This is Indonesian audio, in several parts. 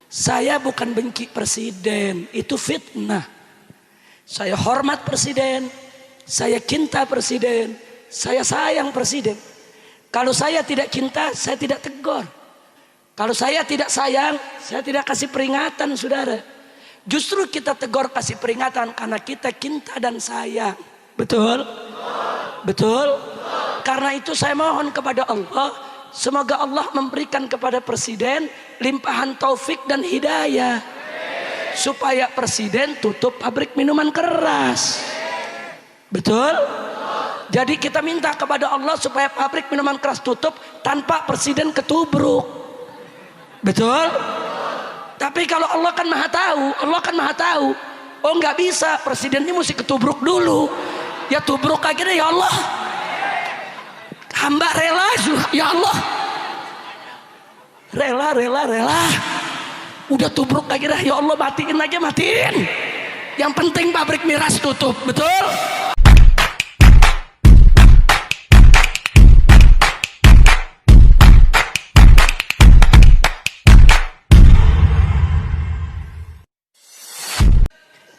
Saya bukan benci presiden, itu fitnah. Saya hormat presiden, saya cinta presiden, saya sayang presiden. Kalau saya tidak cinta, saya tidak tegur. Kalau saya tidak sayang, saya tidak kasih peringatan, saudara. Justru kita tegur, kasih peringatan karena kita cinta dan sayang. Betul? Betul? Karena itu saya mohon kepada Allah, semoga Allah memberikan kepada presiden limpahan taufik dan hidayah, supaya presiden tutup pabrik minuman keras. Betul? Jadi kita minta kepada Allah supaya pabrik minuman keras tutup tanpa presiden ketubruk. Betul? Tapi kalau Allah kan maha tahu, Allah kan maha tahu. Oh nggak bisa, presiden ini mesti ketubruk dulu. Ya tubruk aja deh ya Allah. Hamba rela, ya Allah. Rela. Udah tubruk aja dah, ya Allah, matiin aja, matiin. Yang penting pabrik miras tutup, betul?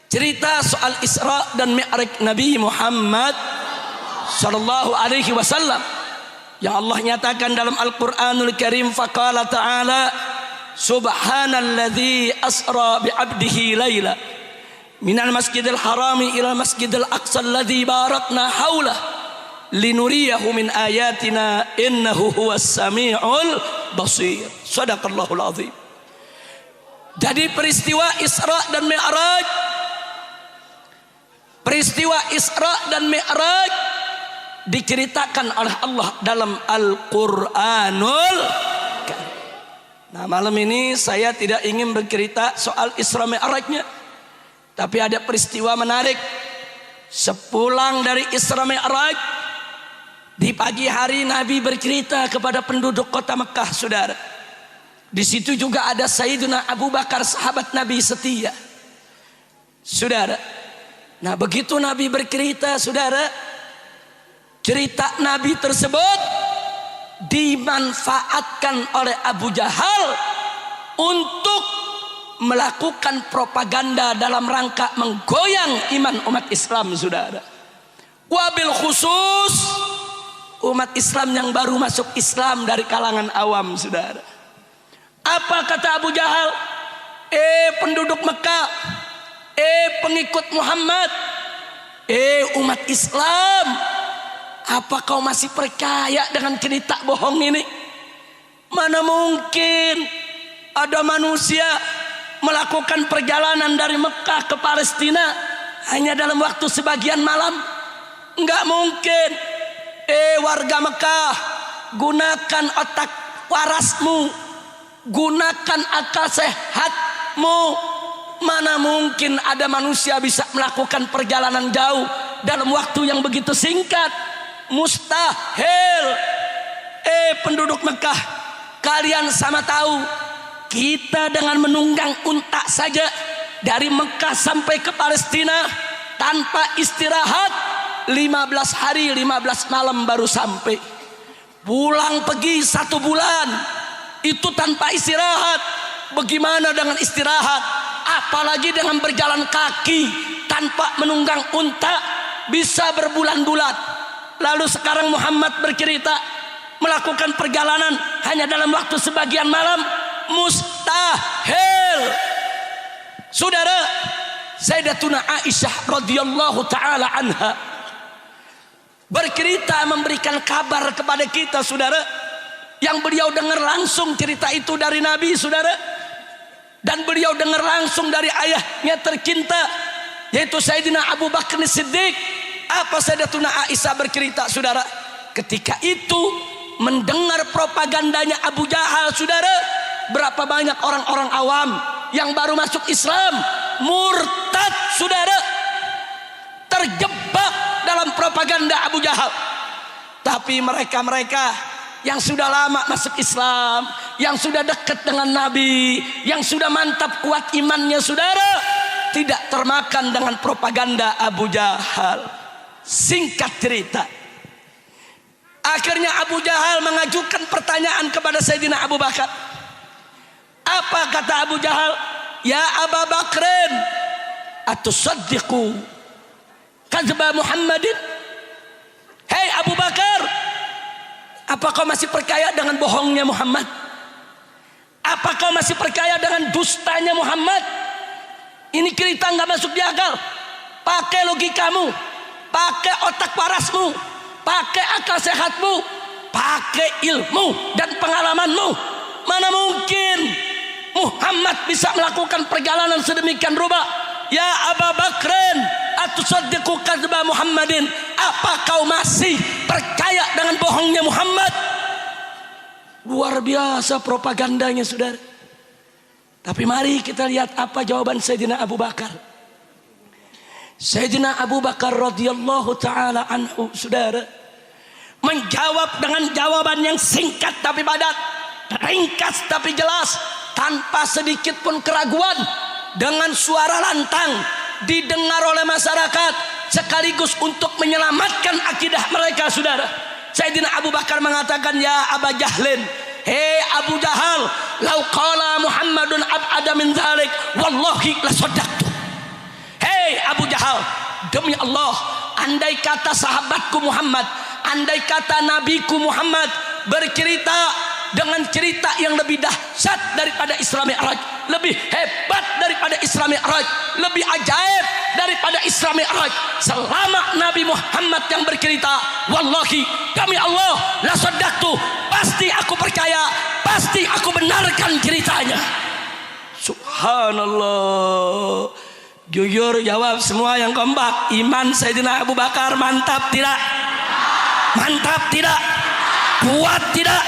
Cerita soal Isra dan Mi'raj Nabi Muhammad sallallahu alaihi wasallam yang Allah nyatakan dalam Al-Qur'anul Karim, faqala ta'ala subhanalladzi asra bi'abdihi laila minal masjidil harami ila masjidil aqsa alladzi barakna haulah linuriyahu min ayatina innahu huwas samiul basir. Shadaqallahul azim. Jadi peristiwa Isra dan Mi'raj, peristiwa Isra dan Mi'raj diceritakan oleh Allah dalam Al-Qur'anul Karim. Nah, malam ini saya tidak ingin bercerita soal Isra Mi'rajnya, tapi ada peristiwa menarik. Sepulang dari Isra Mi'raj, di pagi hari Nabi bercerita kepada penduduk kota Mekah, saudara. Di situ juga ada Sayyidina Abu Bakar, sahabat Nabi setia, saudara. Nah, begitu Nabi bercerita, saudara, cerita Nabi tersebut dimanfaatkan oleh Abu Jahal untuk melakukan propaganda dalam rangka menggoyang iman umat Islam, saudara. Wabil khusus umat Islam yang baru masuk Islam dari kalangan awam, saudara. Apa kata Abu Jahal? Penduduk Mekah, pengikut Muhammad, umat Islam, apa kau masih percaya dengan cerita bohong ini? Mana mungkin ada manusia melakukan perjalanan dari Mekah ke Palestina hanya dalam waktu sebagian malam? Enggak mungkin. Warga Mekah, gunakan otak warasmu, gunakan akal sehatmu. Mana mungkin ada manusia bisa melakukan perjalanan jauh dalam waktu yang begitu singkat? Mustahil. Penduduk Mekah, kalian sama tahu, kita dengan menunggang unta saja dari Mekah sampai ke Palestina tanpa istirahat 15 hari 15 malam baru sampai. Pulang pergi 1 bulan itu tanpa istirahat. Bagaimana dengan istirahat? Apalagi dengan berjalan kaki tanpa menunggang unta, bisa berbulan-bulan. Lalu sekarang Muhammad bercerita melakukan perjalanan hanya dalam waktu sebagian malam? Mustahil. Saudara, Sayyidatuna Aisyah radhiyallahu taala anha bercerita, memberikan kabar kepada kita, saudara, yang beliau dengar langsung cerita itu dari Nabi, saudara. Dan beliau dengar langsung dari ayahnya tercinta, yaitu Sayyidina Abu Bakar Siddiq. Apa Sayyidatuna Aisyah bercerita, saudara? Ketika itu mendengar propagandanya Abu Jahal, saudara, berapa banyak orang-orang awam yang baru masuk Islam murtad, saudara, terjebak dalam propaganda Abu Jahal. Tapi mereka-mereka yang sudah lama masuk Islam, yang sudah dekat dengan Nabi, yang sudah mantap kuat imannya, saudara, tidak termakan dengan propaganda Abu Jahal. Singkat cerita, akhirnya Abu Jahal mengajukan pertanyaan kepada Sayyidina Abu Bakar. Apa kata Abu Jahal? Ya Aba Bakrin, atusaddiqu kadzba Muhammadin? Hei Abu Bakar, apa kau masih percaya dengan bohongnya Muhammad? Apa kau masih percaya dengan dustanya Muhammad? Ini cerita nggak masuk di akal. Pakai logikamu, pakai otak parasmu, pakai akal sehatmu, pakai ilmu dan pengalamanmu. Mana mungkin Muhammad bisa melakukan perjalanan sedemikian rupa? Ya Aba Bakrin, atusaddiqu kadzba Muhammadin? Apa kau masih percaya dengan bohongnya Muhammad? Luar biasa propagandanya, saudara. Tapi mari kita lihat apa jawaban Sayyidina Abu Bakar. Sayyidina Abu Bakar radhiyallahu taala anhu, saudara, menjawab dengan jawaban yang singkat tapi padat, ringkas tapi jelas, tanpa sedikit pun keraguan, dengan suara lantang didengar oleh masyarakat, sekaligus untuk menyelamatkan akidah mereka, saudara. Sayyidina Abu Bakar mengatakan, ya Aba Jahlin, hei Abu Jahal, lau qala Muhammadun ab'ada min dzalik wallahi la saddaqtu. Hei Abu Jahal, demi Allah, andai kata sahabatku Muhammad, andai kata nabiku Muhammad bercerita dengan cerita yang lebih dahsyat daripada Isra Mi'raj, lebih hebat daripada Isra Mi'raj, lebih ajaib daripada Isra Mi'raj, selama Nabi Muhammad yang bercerita, wallahi demi Allah la saddaqtu, pasti aku percaya, pasti aku benarkan ceritanya. Subhanallah. Jujur jawab semua yang kompak. Iman Sayyidina Abu Bakar mantap tidak? Mantap tidak? Kuat tidak?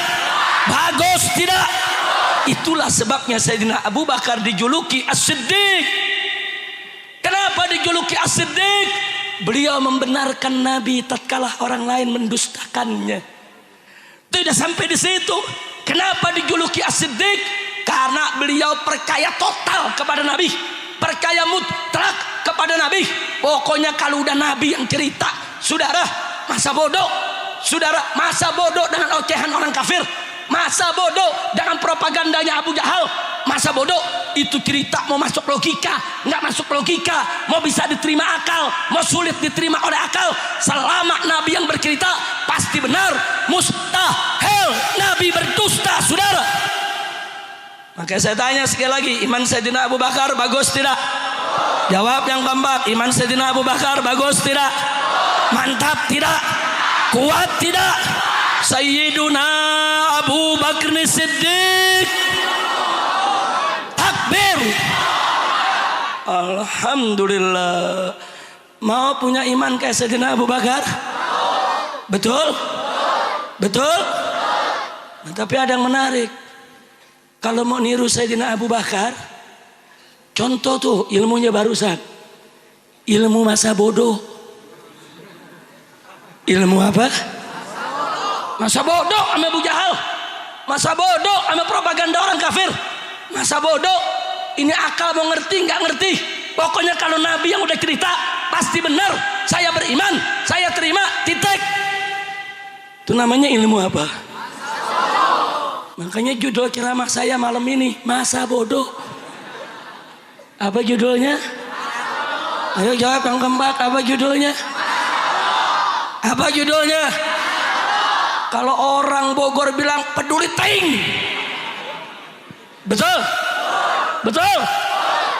Bagus tidak? Itulah sebabnya Sayyidina Abu Bakar dijuluki As-Siddiq. Kenapa dijuluki As-Siddiq? Beliau membenarkan Nabi tatkala orang lain mendustakannya. Tidak sampai di situ. Kenapa dijuluki As-Siddiq? Karena beliau percaya total kepada Nabi, percaya mutlak kepada Nabi. Pokoknya kalau udah Nabi yang cerita, saudara, masa bodoh. Saudara, masa bodoh dengan ocehan orang kafir, masa bodoh dengan propagandanya Abu Jahal, masa bodoh. Itu cerita mau masuk logika, nggak masuk logika, mau bisa diterima akal, mau sulit diterima oleh akal, selama Nabi yang bercerita pasti benar. Mustahil Nabi berdusta, saudara. Makanya saya tanya sekali lagi, iman Sayyidina Abu Bakar bagus tidak? Jawab yang keempat, iman Sayyidina Abu Bakar bagus tidak? Mantap tidak? Kuat tidak? Sayyiduna Abu Bakar Siddiq. Takbir. Alhamdulillah. Mau punya iman kayak Sayyidina Abu Bakar? Betul? Betul? Nah, tapi ada yang menarik. Kalau mau niru Sayyidina Abu Bakar, contoh tuh ilmunya barusan, ilmu masa bodoh. Ilmu apa? Masa bodoh sama Abu Jahal, masa bodoh sama propaganda orang kafir, masa bodoh. Ini akal mau ngerti nggak ngerti, pokoknya kalau Nabi yang udah cerita pasti benar, saya beriman, saya terima, titik. Itu namanya ilmu apa? Makanya judul ceramah saya malam ini, masa bodoh. Apa judulnya? Ayo jawab yang keempat, apa judulnya? Apa judulnya? Kalau orang Bogor bilang peduli ting. Betul? Betul?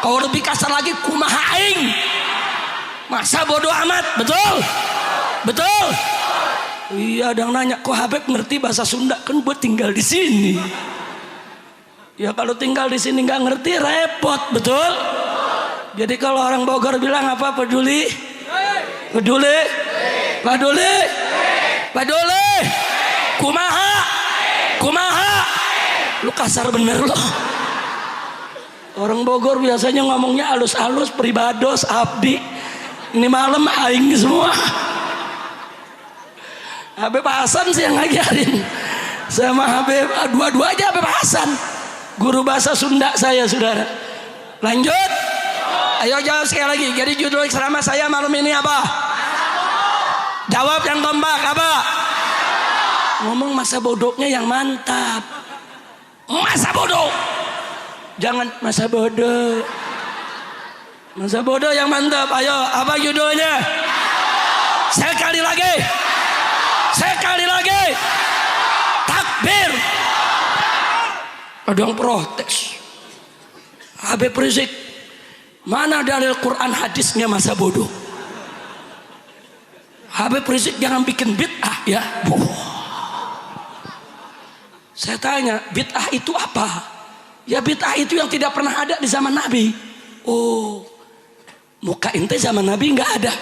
Kalau lebih kasar lagi kumaha aing. Masa bodoh amat, betul? Betul? Iya, ada yang nanya, kok Habib ngerti bahasa Sunda? Kan buat tinggal di sini. Ya kalau tinggal di sini nggak ngerti repot, betul? Jadi kalau orang Bogor bilang apa, peduli? Peduli? Peduli? Peduli? Kumaha? Kumaha? Lu kasar bener loh. Orang Bogor biasanya ngomongnya halus-halus, pribados, abdi. Ini malam aing semua. Habib Hasan sih yang ngajarin sama Habib, dua-dua aja Habib Hasan, guru bahasa Sunda saya, saudara. Lanjut, ayo jawab sekali lagi. Jadi judul ceramah saya malam ini apa? Jawab yang kompak, apa? Ngomong masa bodohnya yang mantap. Masa bodoh, Jangan masa bodoh. Masa bodoh yang mantap. Ayo, apa judulnya? Sekali lagi. Sekali lagi. Takbir. Ada yang protes. Habib Rizik, mana dalil Quran hadisnya masa bodoh? Habib Rizik jangan bikin bid'ah ya. Saya tanya, bid'ah itu apa? Ya bid'ah itu yang tidak pernah ada di zaman Nabi. Oh, muka ente zaman Nabi nggak ada.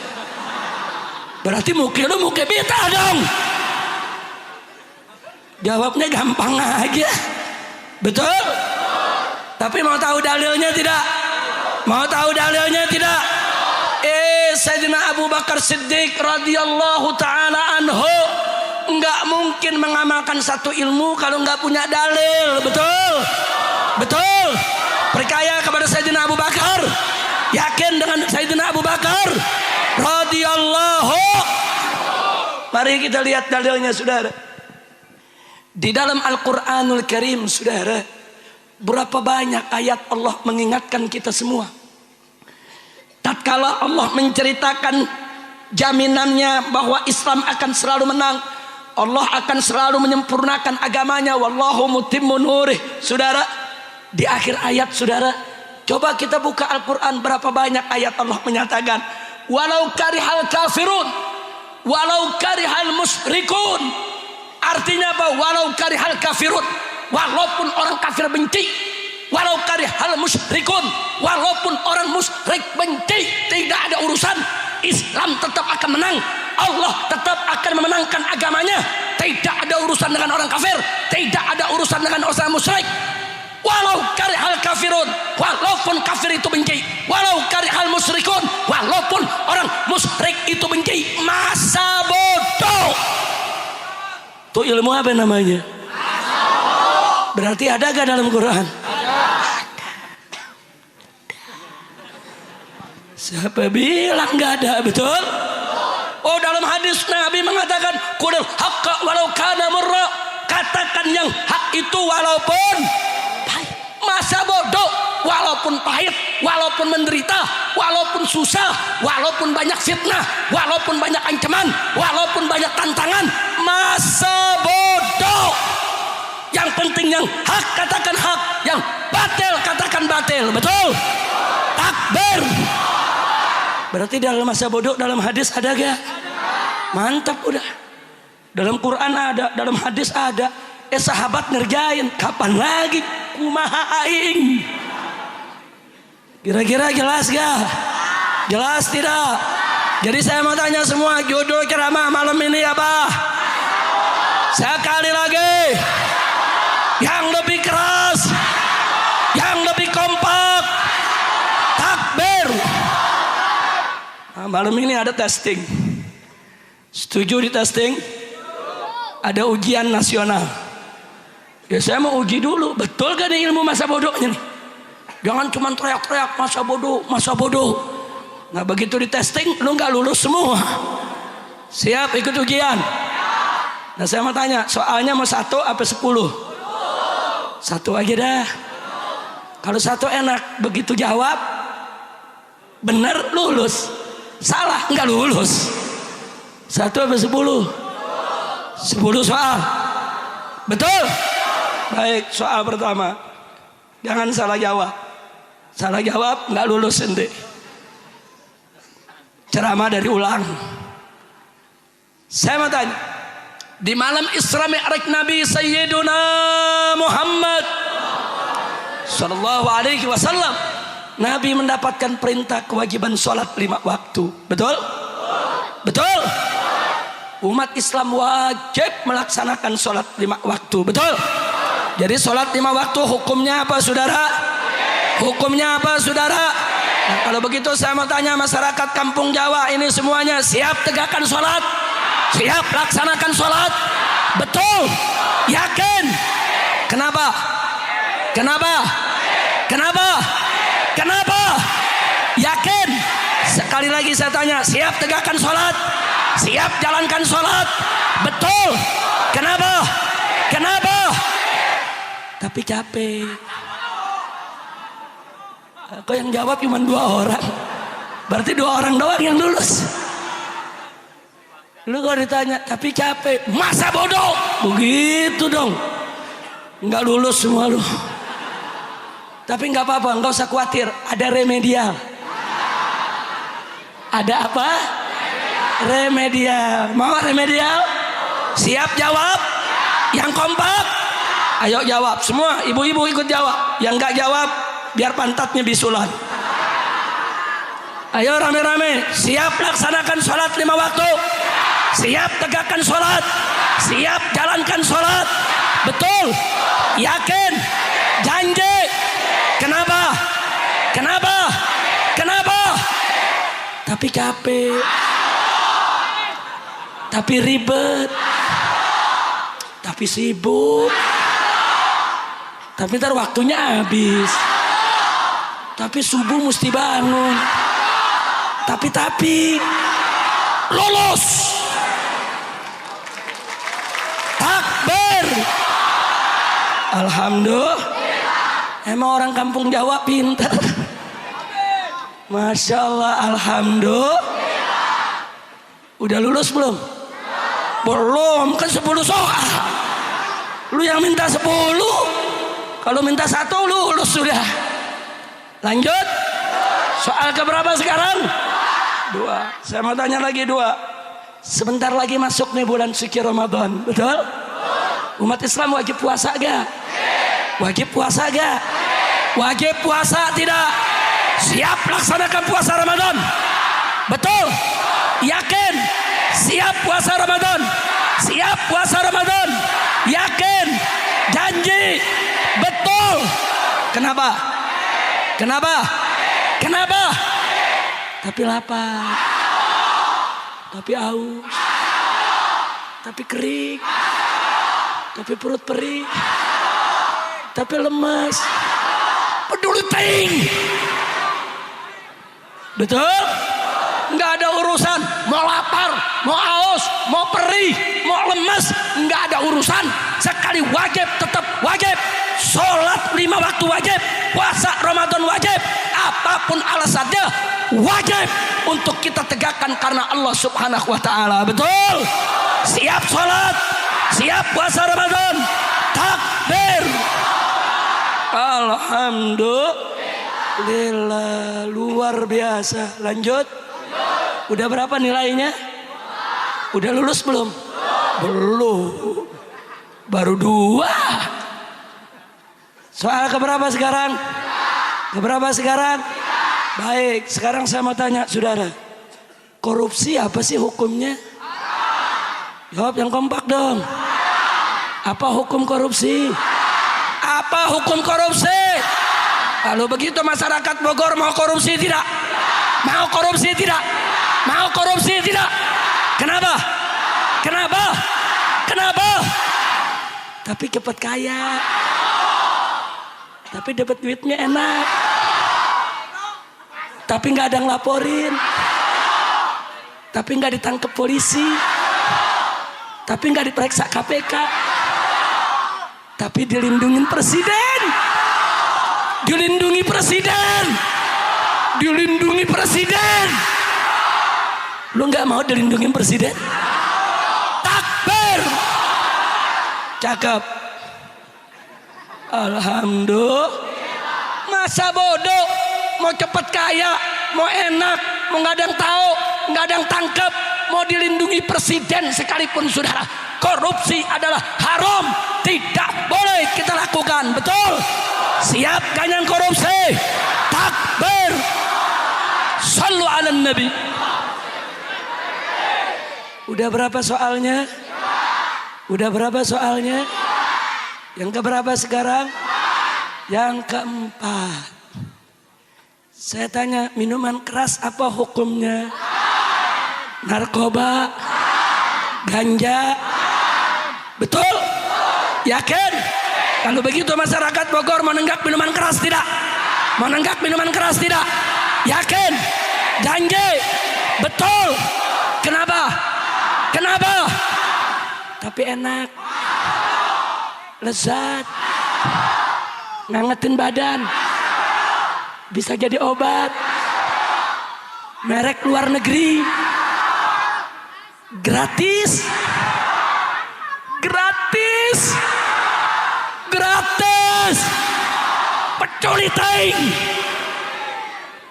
Berarti muka lu muka bid'ah dong. Jawabnya gampang aja. Betul? Tapi mau tahu dalilnya tidak? Mau tahu dalilnya tidak? Sayyidina Abu Bakar Siddiq radhiyallahu taala anhu enggak mungkin mengamalkan satu ilmu kalau enggak punya dalil. Betul? Betul? Percaya kepada Sayyidina Abu Bakar? Yakin dengan Sayyidina Abu Bakar radhiyallahu? Mari kita lihat dalilnya, saudara. Di dalam Al-Qur'anul Karim, saudara, berapa banyak ayat Allah mengingatkan kita semua. Tatkala Allah menceritakan jaminannya bahwa Islam akan selalu menang, Allah akan selalu menyempurnakan agamanya, wallahu mutimmu nurih. Saudara, di akhir ayat, saudara, coba kita buka Al-Quran, berapa banyak ayat Allah menyatakan walau karihal kafirun, walau karihal musyrikun. Artinya apa? Walau karihal kafirun, walaupun orang kafir benci. Walau karihal musyrikun, walaupun orang musyrik benci, tidak ada urusan, Islam tetap akan menang. Allah tetap akan memenangkan agamanya. Tidak ada urusan dengan orang kafir, tidak ada urusan dengan orang musyrik. Walau karihal kafirun, walaupun kafir itu benci. Walau karihal musyrikun, walaupun orang musyrik itu benci. Masa bodoh. Itu ilmu apa namanya? Berarti ada gak dalam Quran? Siapa bilang nggak ada? Betul? Oh, dalam hadis Nabi mengatakan qulil haqqa walau kana murra. Katakan yang hak itu walaupun pahit. Masa bodoh, walaupun pahit, walaupun menderita, walaupun susah, walaupun banyak fitnah, walaupun banyak ancaman, walaupun banyak tantangan, masa bodoh. Yang penting yang hak katakan hak, yang batil katakan batil. Betul? Takbir. Berarti dalam masa bodoh dalam hadis ada gak? Mantap udah. Dalam Quran ada, dalam hadis ada. Sahabat ngerjain, kapan lagi? Kumaha aing? Kira-kira jelas gak? Jelas tidak? Jadi saya mau tanya semua, judul ceramah malam ini apa? Sekali lagi. Yang lebih keras, yang lebih kompak. Takbir. Malam ini ada testing. Setuju di testing? Ada ujian nasional. Ya saya mau uji dulu, betul gak nih ilmu masa bodohnya nih? Jangan cuma teriak-teriak masa bodoh, masa bodoh. Nah begitu di testing, lu gak lulus semua. Siap ikut ujian? Nah saya mau tanya, soalnya mau 1 apa 10? 1 aja dah. Kalau 1 enak, begitu jawab benar lulus. Salah nggak lulus. 1 apa 10? 10 soal. Betul? Baik, soal pertama. Jangan salah jawab. Salah jawab nggak lulus ente. Ceramah dari ulang. Saya mau tanya, di malam Isra Mi'raj Nabi Sayyiduna Muhammad sallallahu alaihi wasallam, Nabi mendapatkan perintah kewajiban sholat 5 waktu. Betul? Betul? Umat Islam wajib melaksanakan sholat 5 waktu. Betul? Jadi sholat 5 waktu hukumnya apa saudara? Hukumnya apa saudara? Nah, kalau begitu saya mau tanya masyarakat kampung Jawa ini semuanya siap tegakkan sholat? Siap laksanakan sholat? Betul? Yakin? Kenapa? Kenapa? Kenapa? Kenapa? Yakin? Sekali lagi saya tanya, siap tegakkan sholat? Siap jalankan sholat? Betul? Kenapa? Kenapa? Tapi capek. Kok yang jawab cuma 2 orang? Berarti 2 orang doang yang lulus. Lu kalau ditanya, tapi capek, masa bodoh? Begitu dong. Nggak lulus semua lu. Tapi nggak apa-apa, nggak usah khawatir. Ada remedial. Ada apa? Remedial. Mau remedial? Siap jawab? Yang kompak? Ayo jawab. Semua ibu-ibu ikut jawab. Yang nggak jawab, biar pantatnya bisulan. Ayo rame-rame. Siap laksanakan sholat 5 waktu. Siap tegakkan sholat. Siap jalankan sholat. Betul? Yakin? Janji? Kenapa? Kenapa? Kenapa? Tapi capek. Tapi ribet. Tapi sibuk. Tapi ntar waktunya habis. Tapi subuh mesti bangun. Tapi lulus. Takbir. Alhamdulillah. Emang orang kampung Jawa pintar. Masya Allah. Alhamdulillah. Udah lulus belum? Belum. Kan 10 soal. Lu yang minta 10. Kalau minta 1 lulus sudah. Lanjut. Soal keberapa sekarang? 2. Saya mau tanya lagi 2. Sebentar lagi masuk nih bulan suci Ramadan. Betul? Umat Islam wajib puasa gak? Wajib puasa gak? Wajib puasa tidak? Siap laksanakan puasa Ramadan? Betul? Yakin? Siap puasa Ramadan? Siap puasa Ramadan? Yakin? Janji? Betul? Kenapa? Kenapa? Kenapa? Tapi lapar, tapi haus, tapi kering, tapi perut perih, tapi lemas, peduli ting. Betul? Nggak ada urusan mau lapar, mau haus, mau perih, mau lemas, nggak ada urusan. Sekali wajib tetap wajib. Sholat 5 waktu wajib, puasa Ramadan wajib, apapun alasannya wajib untuk kita tegakkan karena Allah Subhanahu wa taala. Betul? Siap sholat, siap puasa Ramadan. Takbir. Alhamdulillah, luar biasa. Lanjut. Udah berapa nilainya? Udah lulus belum? Belum. Baru 2. Soal keberapa sekarang? Keberapa sekarang? Baik, sekarang saya mau tanya saudara. Korupsi apa sih hukumnya? Jawab yang kompak dong. Apa hukum korupsi? Apa hukum korupsi? Kalau begitu masyarakat Bogor mau korupsi tidak? Mau korupsi tidak? Mau korupsi tidak? Kenapa? Kenapa? Kenapa? Tapi cepat kaya. Tapi dapat duitnya enak. Tapi nggak ada yang laporin. Tapi nggak ditangkap polisi. Tapi nggak diperiksa KPK. Tapi dilindungin presiden. Dilindungi presiden. Dilindungi presiden. Lu nggak mau dilindungin presiden? Takbir. Cakep. Alhamdulillah. Masa bodoh mau cepet kaya, mau enak, mau nggak ada yang tahu, nggak ada yang tangkap, mau dilindungi presiden sekalipun saudara. Korupsi adalah haram, tidak boleh kita lakukan. Betul? Siap ganyan korupsi? Takbir. Sallu ala nabi. Udah berapa soalnya? Udah berapa soalnya? Yang keberapa sekarang? Yang keempat. Saya tanya, minuman keras apa hukumnya? Narkoba? Ganja? Betul? Yakin? Kalau begitu masyarakat Bogor menenggak minuman keras tidak? Menenggak minuman keras tidak? Yakin? Janji? Betul? Kenapa? Kenapa? Tapi enak, lezat, ngangetin badan, bisa jadi obat. Merek luar negeri. Gratis. Gratis. Gratis. Peculi ting.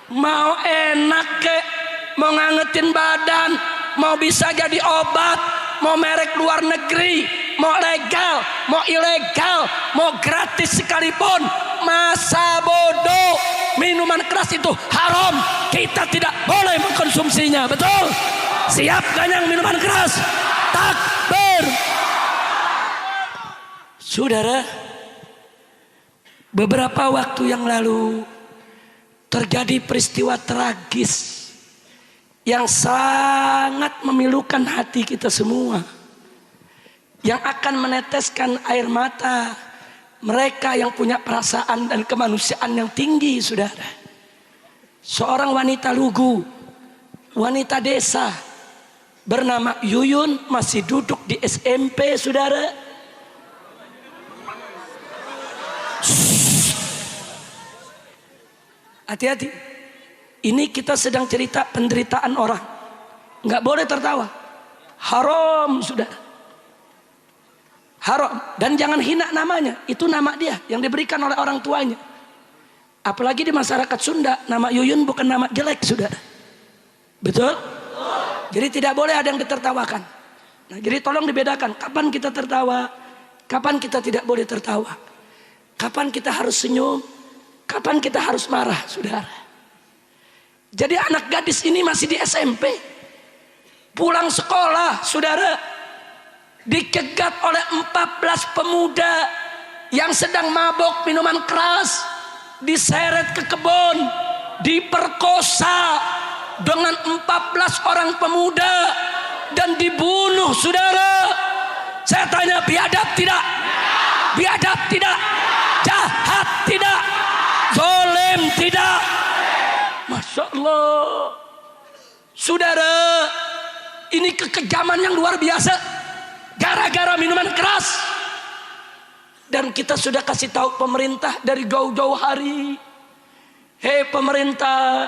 Mau enak ke, mau ngangetin badan, mau bisa jadi obat, mau merek luar negeri, mau legal, mau ilegal, mau gratis sekalipun, masa bodoh. Minuman keras itu haram, kita tidak boleh mengkonsumsinya, betul? Siap ganyang minuman keras? Takbir. Saudara, beberapa waktu yang lalu terjadi peristiwa tragis yang sangat memilukan hati kita semua, yang akan meneteskan air mata mereka yang punya perasaan dan kemanusiaan yang tinggi, saudara. Seorang wanita lugu, wanita desa bernama Yuyun, masih duduk di SMP, saudara. Hati-hati. Ini kita sedang cerita penderitaan orang. Nggak boleh tertawa. Haram, saudara. Haram. Dan jangan hina namanya. Itu nama dia yang diberikan oleh orang tuanya. Apalagi di masyarakat Sunda, nama Yuyun bukan nama jelek, saudara. Betul? Jadi tidak boleh ada yang ditertawakan. Nah, jadi tolong dibedakan. Kapan kita tertawa, kapan kita tidak boleh tertawa. Kapan kita harus senyum, kapan kita harus marah, saudara. Jadi anak gadis ini masih di SMP. Pulang sekolah, saudara, dicegat oleh 14 pemuda yang sedang mabok minuman keras, diseret ke kebun, diperkosa dengan 14 orang pemuda dan dibunuh, saudara. Saya tanya, biadab tidak? Biadab tidak? Jahat tidak? Zalim tidak? Masya Allah. Saudara, ini kekejaman yang luar biasa gara-gara minuman keras. Dan kita sudah kasih tahu pemerintah dari jauh-jauh hari. Hei pemerintah,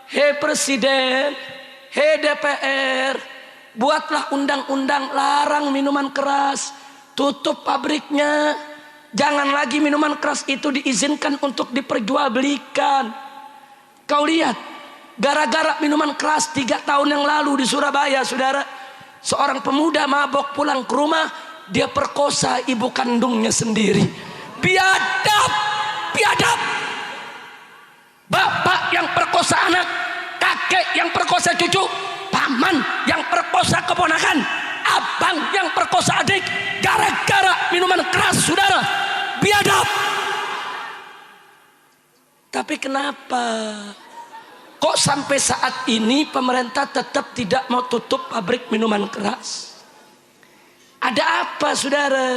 hei presiden, hei DPR, buatlah undang-undang larang minuman keras, tutup pabriknya. Jangan lagi minuman keras itu diizinkan untuk diperjualbelikan. Kau lihat, gara-gara minuman keras 3 tahun yang lalu di Surabaya, saudara, seorang pemuda mabok pulang ke rumah, dia perkosa ibu kandungnya sendiri. Biadab, biadab. Bapak yang perkosa anak, kakek yang perkosa cucu, paman yang perkosa keponakan, abang yang perkosa adik, gara-gara minuman keras, saudara. Biadab. Tapi kenapa kok sampai saat ini pemerintah tetap tidak mau tutup pabrik minuman keras? Ada apa, saudara?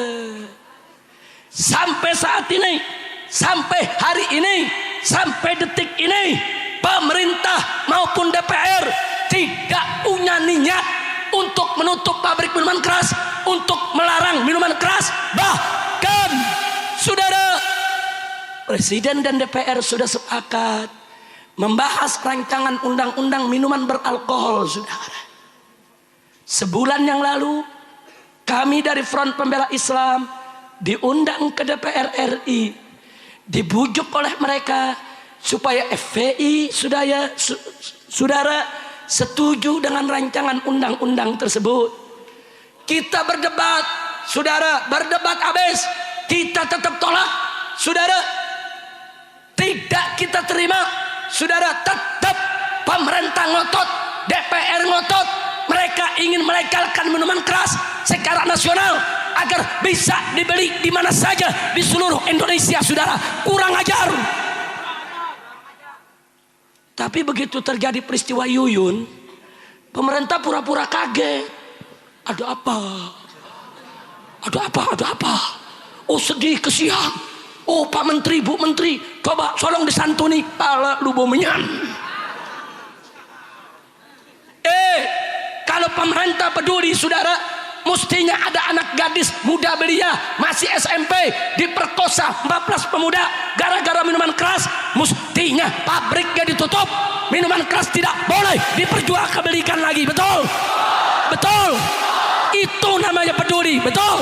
Sampai saat ini, sampai hari ini, sampai detik ini, pemerintah maupun DPR tidak punya niat untuk menutup pabrik minuman keras, untuk melarang minuman keras. Bahkan, saudara, Presiden dan DPR sudah sepakat membahas rancangan undang-undang minuman beralkohol, saudara. Sebulan yang lalu, kami dari Front Pembela Islam diundang ke DPR RI, dibujuk oleh mereka supaya FPI, saudara, setuju dengan rancangan undang-undang tersebut. Kita berdebat, saudara, berdebat habis, kita tetap tolak, saudara. Tidak kita terima, saudara. Tetap pemerintah ngotot, DPR ngotot. Mereka ingin melegalkan minuman keras secara nasional agar bisa dibeli di mana saja di seluruh Indonesia, saudara. Kurang ajar. Tapi begitu terjadi peristiwa Yuyun, pemerintah pura-pura kaget. Ada apa? Ada apa? Ada apa? Oh, sedih, kesian. Oh, Pak Menteri, Bu Menteri, coba tolong disantuni. Pala lu bomenyan. Kalau pemerintah peduli, saudara, Mestinya ada anak gadis muda belia masih SMP diperkosa 14 pemuda gara-gara minuman keras. Mestinya pabriknya ditutup, minuman keras tidak boleh diperjualbelikan lagi. Betul? Betul. Itu namanya peduli. Betul.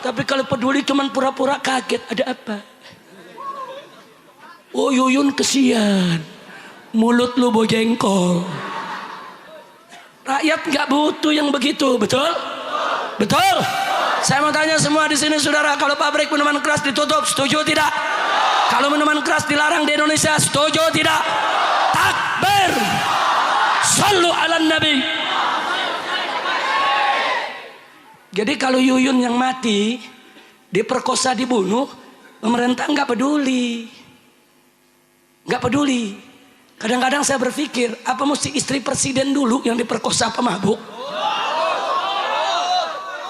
Tapi kalau peduli cuman pura-pura kaget, ada apa? Oh Yuyun kesian, mulut lu bojengkol. Rakyat nggak butuh yang begitu, betul? Betul? Saya mau tanya semua di sini, saudara, kalau pabrik minuman keras ditutup, setuju tidak? Kalau minuman keras dilarang di Indonesia, setuju tidak? Takbir! Sallu ala Nabi. Jadi kalau Yuyun yang mati, diperkosa, dibunuh, pemerintah nggak peduli, nggak peduli. Kadang-kadang saya berpikir, apa mesti istri presiden dulu yang diperkosa pemabuk?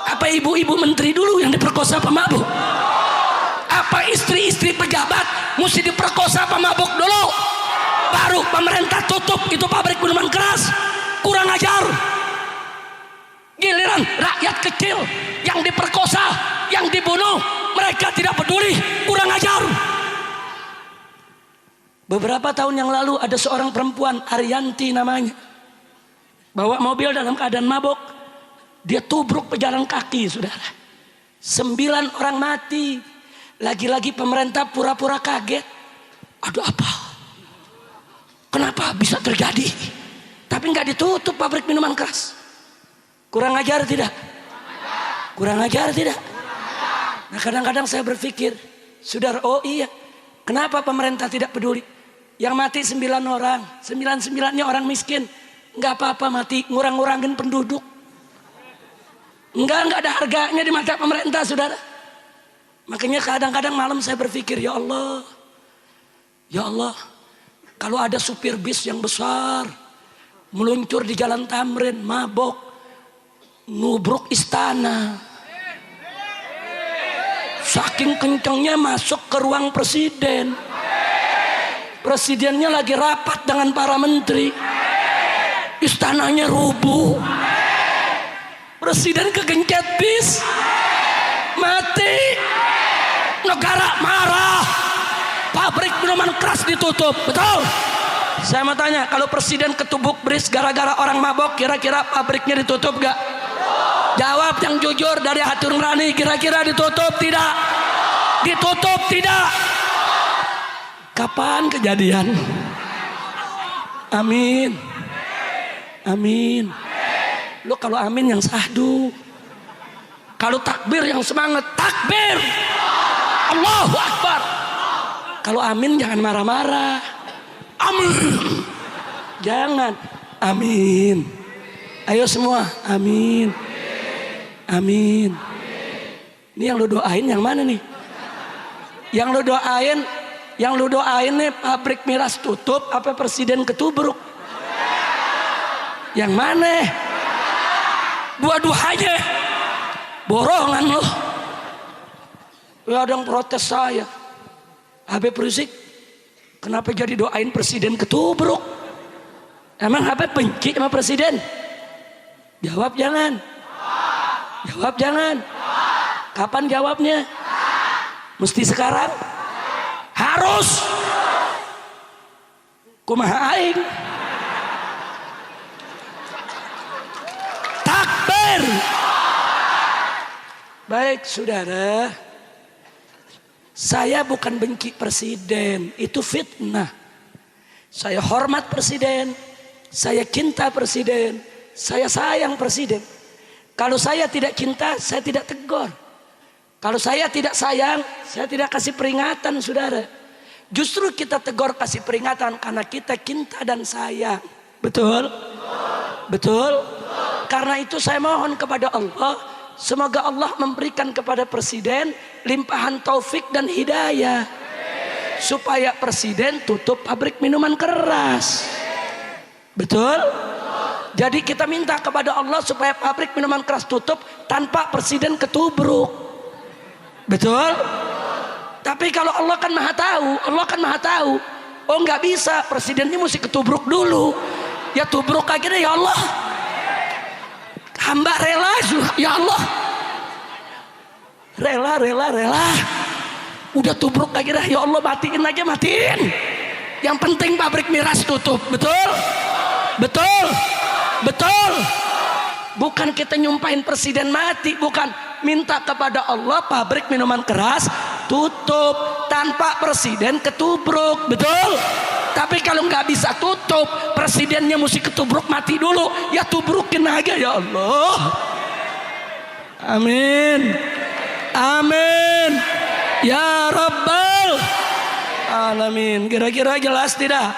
Apa ibu-ibu menteri dulu yang diperkosa pemabuk? Apa istri-istri pejabat mesti diperkosa pemabuk dulu? Baru pemerintah tutup itu pabrik minuman keras. Kurang ajar. Giliran rakyat kecil yang diperkosa, yang dibunuh, mereka tidak peduli. Kurang ajar. Beberapa tahun yang lalu ada seorang perempuan, Arianti namanya, bawa mobil dalam keadaan mabok. Dia tubruk pejalan kaki, saudara. 9 orang mati. Lagi-lagi pemerintah pura-pura kaget. Aduh apa? Kenapa bisa terjadi? Tapi nggak ditutup pabrik minuman keras. Kurang ajar tidak? Kurang ajar tidak? Nah kadang-kadang saya berpikir, saudara, oh iya, kenapa pemerintah tidak peduli? Yang mati 9 orang, 9-9-nya orang miskin. Nggak apa-apa mati, ngurang-ngurangin penduduk. Nggak ada harganya di mata pemerintah, saudara. Makanya kadang-kadang malam saya berpikir, ya Allah, kalau ada supir bis yang besar meluncur di Jalan Tamrin, mabok, nubruk istana, saking kencengnya masuk ke ruang presiden. Presidennya lagi rapat dengan para menteri, istananya rubuh, presiden kegencet bis, mati, negara marah, pabrik minuman keras ditutup. Betul? Saya mau tanya, kalau presiden ketubuk bis gara-gara orang mabok, kira-kira pabriknya ditutup gak? Jawab yang jujur dari hati nurani, kira-kira ditutup tidak? Ditutup tidak? Kapan kejadian? Amin. Amin. Lo kalau amin yang sahdu. Kalau takbir yang semangat, takbir. Allahu Akbar. Kalau amin jangan marah-marah. Amin. Jangan. Amin. Ayo semua, amin. Amin. Ini yang lo doain yang mana nih? Yang lo doain nih pabrik miras tutup apa presiden ketubruk? Yang mana? Dua-duanya. Borongan lo. Ya ada yang protes saya. Habib Rizik, kenapa jadi doain presiden ketubruk? Emang Habib benci sama presiden? Jawab jangan. Jawab jangan. Kapan jawabnya? Mesti sekarang? Harus. Kumaha aing. Takbir. Baik saudara, saya bukan benci presiden, itu fitnah. Saya hormat presiden, saya cinta presiden, saya sayang presiden. Kalau saya tidak cinta, saya tidak tegur. Kalau saya tidak sayang, saya tidak kasih peringatan, saudara. Justru kita tegur, kasih peringatan karena kita cinta dan sayang. Betul? Betul? Karena itu saya mohon kepada Allah, semoga Allah memberikan kepada presiden limpahan taufik dan hidayah, supaya presiden tutup pabrik minuman keras. Betul? Jadi kita minta kepada Allah supaya pabrik minuman keras tutup tanpa presiden ketubruk. Betul? Tapi kalau Allah kan maha tahu, oh nggak bisa, presidennya mesti ketubruk dulu. Ya tubruk aja deh ya Allah. Hamba rela, ya Allah. Rela. Udah tubruk lagi dah, ya Allah, matiin aja, matiin. Yang penting pabrik miras tutup, betul? Bukan kita nyumpahin presiden mati, bukan. Minta kepada Allah pabrik minuman keras tutup, tanpa presiden ketubruk, betul? Tapi kalau nggak bisa tutup, presidennya mesti ketubruk mati dulu, ya tubrukin aja, ya Allah. Amin. Ya Rabbal Alamin. Kira-kira jelas tidak?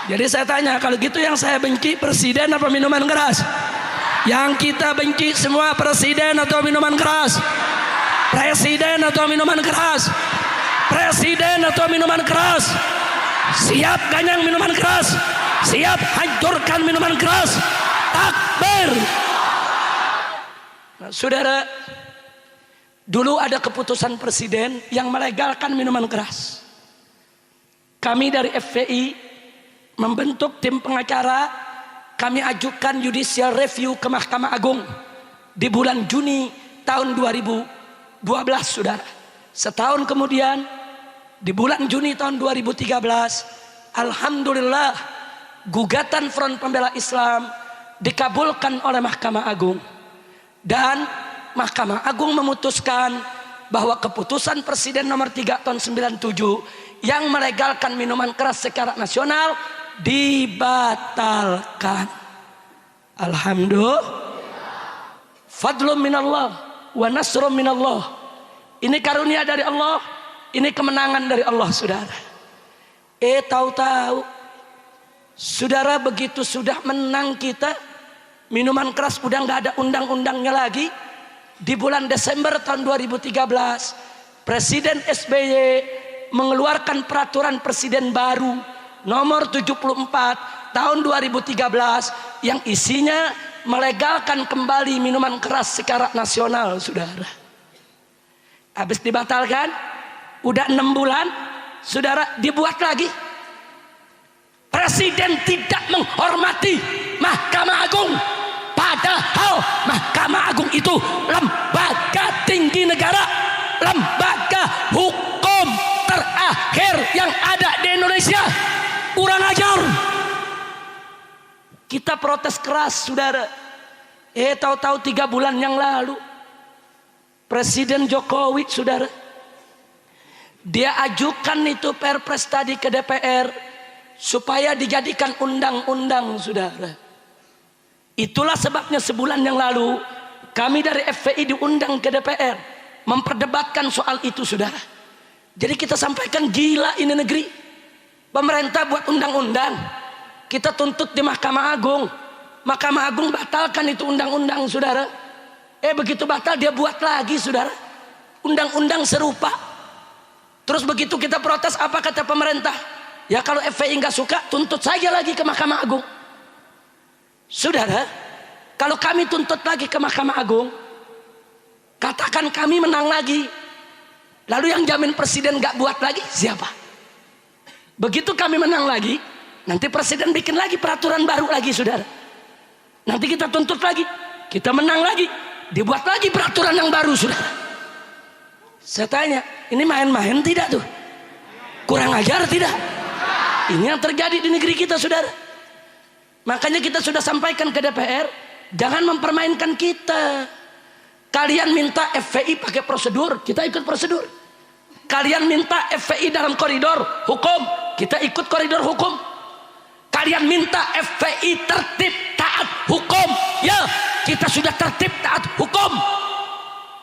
Jadi saya tanya, kalau gitu yang saya benci presiden apa minuman keras? Yang kita benci semua presiden atau minuman keras? Presiden atau minuman keras? Presiden atau minuman keras? Siap ganyang minuman keras? Siap hancurkan minuman keras? Takbir. Nah, saudara, dulu ada keputusan presiden yang melegalkan minuman keras. Kami dari FPI membentuk tim pengacara. Kami ajukan judicial review ke Mahkamah Agung di bulan Juni tahun 2012, saudara. Setahun kemudian, di bulan Juni tahun 2013, alhamdulillah, gugatan Front Pembela Islam dikabulkan oleh Mahkamah Agung. Dan Mahkamah Agung memutuskan bahwa keputusan Presiden nomor 3 tahun 97 yang melegalkan minuman keras secara nasional dibatalkan. Alhamdulillah. Fadlun minallah wa nasrun minallah. Ini karunia dari Allah, ini kemenangan dari Allah, saudara. Tahu-tahu saudara, begitu sudah menang kita, minuman keras udah nggak ada undang-undangnya lagi. Di bulan Desember tahun 2013, Presiden SBY mengeluarkan peraturan presiden baru nomor 74 tahun 2013 yang isinya melegalkan kembali minuman keras secara nasional, saudara. Habis dibatalkan, udah 6 bulan, saudara, dibuat lagi. Presiden tidak menghormati Mahkamah Agung, padahal Mahkamah Agung itu lembaga tinggi negara, lembaga hukum terakhir yang ada di Indonesia. Kurang ajar. Kita protes keras, saudara. Tahu-tahu 3 bulan yang lalu, Presiden Jokowi, saudara, dia ajukan itu Perpres tadi ke DPR supaya dijadikan undang-undang, saudara. Itulah sebabnya sebulan yang lalu kami dari FPI diundang ke DPR memperdebatkan soal itu, saudara. Jadi kita sampaikan, gila ini negeri. Pemerintah buat undang-undang, kita tuntut di Mahkamah Agung. Mahkamah Agung batalkan itu undang-undang, saudara. Begitu batal dia buat lagi, saudara, undang-undang serupa. Terus begitu kita protes, apa kata pemerintah? Ya kalau FPI nggak suka, tuntut saja lagi ke Mahkamah Agung. Saudara, kalau kami tuntut lagi ke Mahkamah Agung, katakan kami menang lagi, lalu yang jamin presiden nggak buat lagi siapa? Begitu kami menang lagi, nanti presiden bikin lagi peraturan baru lagi, saudara. Nanti kita tuntut lagi, kita menang lagi, dibuat lagi peraturan yang baru, saudara. Saya tanya, ini main-main tidak tuh? Kurang ajar tidak? Ini yang terjadi di negeri kita, saudara. Makanya kita sudah sampaikan ke DPR, jangan mempermainkan kita. Kalian minta FPI pakai prosedur, kita ikut prosedur. Kalian minta FPI dalam koridor hukum, kita ikut koridor hukum. Kalian minta FPI tertib taat hukum, ya kita sudah tertib taat hukum.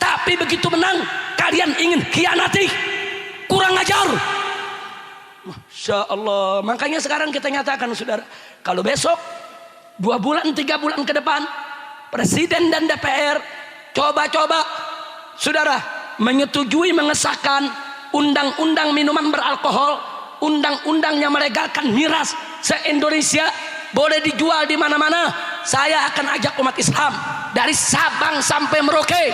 Tapi begitu menang, kalian ingin khianati, kurang ajar. Masya Allah. Makanya sekarang kita nyatakan, saudara, kalau besok 2 bulan 3 bulan ke depan Presiden dan DPR coba-coba, saudara, menyetujui mengesahkan undang-undang minuman beralkohol, undang-undang yang melegalkan miras se-Indonesia, boleh dijual di mana-mana, saya akan ajak umat Islam dari Sabang sampai Merauke,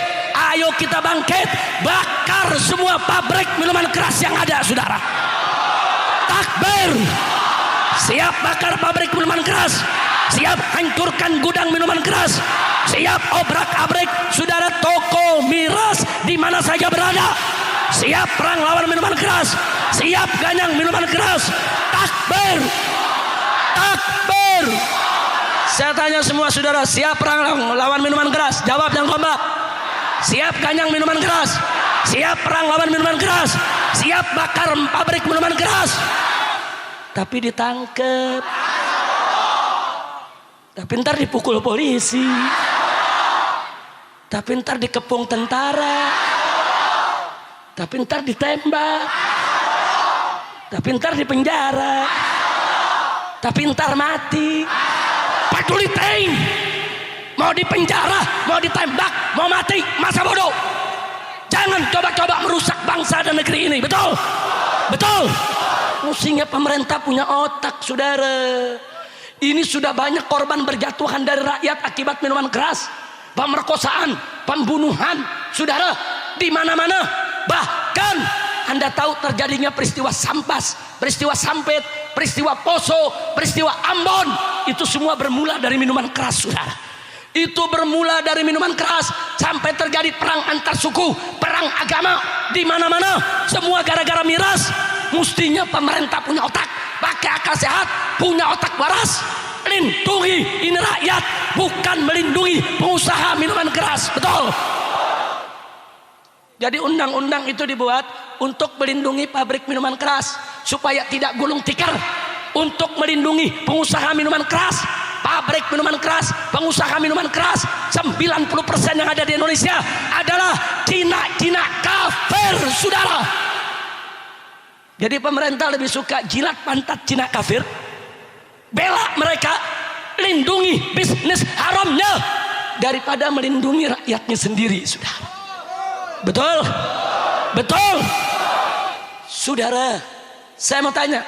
ayo kita bangkit, bakar semua pabrik minuman keras yang ada, saudara. Takbir, Siap bakar pabrik minuman keras. Siap hancurkan gudang minuman keras. Siap obrak-abrik saudara toko miras di mana saja berada. Siap perang lawan minuman keras. Siap ganyang minuman keras. Takbir. Takbir. Saya tanya semua saudara, siap perang lawan minuman keras? Jawab yang kompak. Siap ganyang minuman keras. Siap perang lawan minuman keras. Siap bakar pabrik minuman keras. Tapi ditangkep. Tapi ntar dipukul polisi. Tapi ntar dikepung tentara. Tapi ntar ditembak. Tapi ntar dipenjara. Tapi ntar mati. Padulitain. Mau dipenjara, mau ditembak, mau mati, masa bodoh. Jangan coba-coba merusak bangsa dan negeri ini. Betul? Betul? Mestinya pemerintah punya otak, saudara. Ini sudah banyak korban berjatuhan dari rakyat akibat minuman keras, pemerkosaan, pembunuhan, saudara, di mana-mana. Bahkan Anda tahu terjadinya peristiwa Sampas, peristiwa Sampit, peristiwa Poso, peristiwa Ambon. Itu semua bermula dari minuman keras, saudara. Itu bermula dari minuman keras sampai terjadi perang antar suku, perang agama di mana-mana. Semua gara-gara miras. Mestinya pemerintah punya otak, pakai akal sehat, punya otak waras, lindungi ini rakyat, bukan melindungi pengusaha minuman keras. Betul? Jadi undang-undang itu dibuat untuk melindungi pabrik minuman keras supaya tidak gulung tikar, untuk melindungi pengusaha minuman keras, pabrik minuman keras, pengusaha minuman keras. 90% yang ada di Indonesia adalah Cina kafir, saudara. Jadi pemerintah lebih suka jilat pantat Cina kafir, bela mereka, lindungi bisnis haramnya, daripada melindungi rakyatnya sendiri, saudara. Betul? Betul? Saudara, saya mau tanya,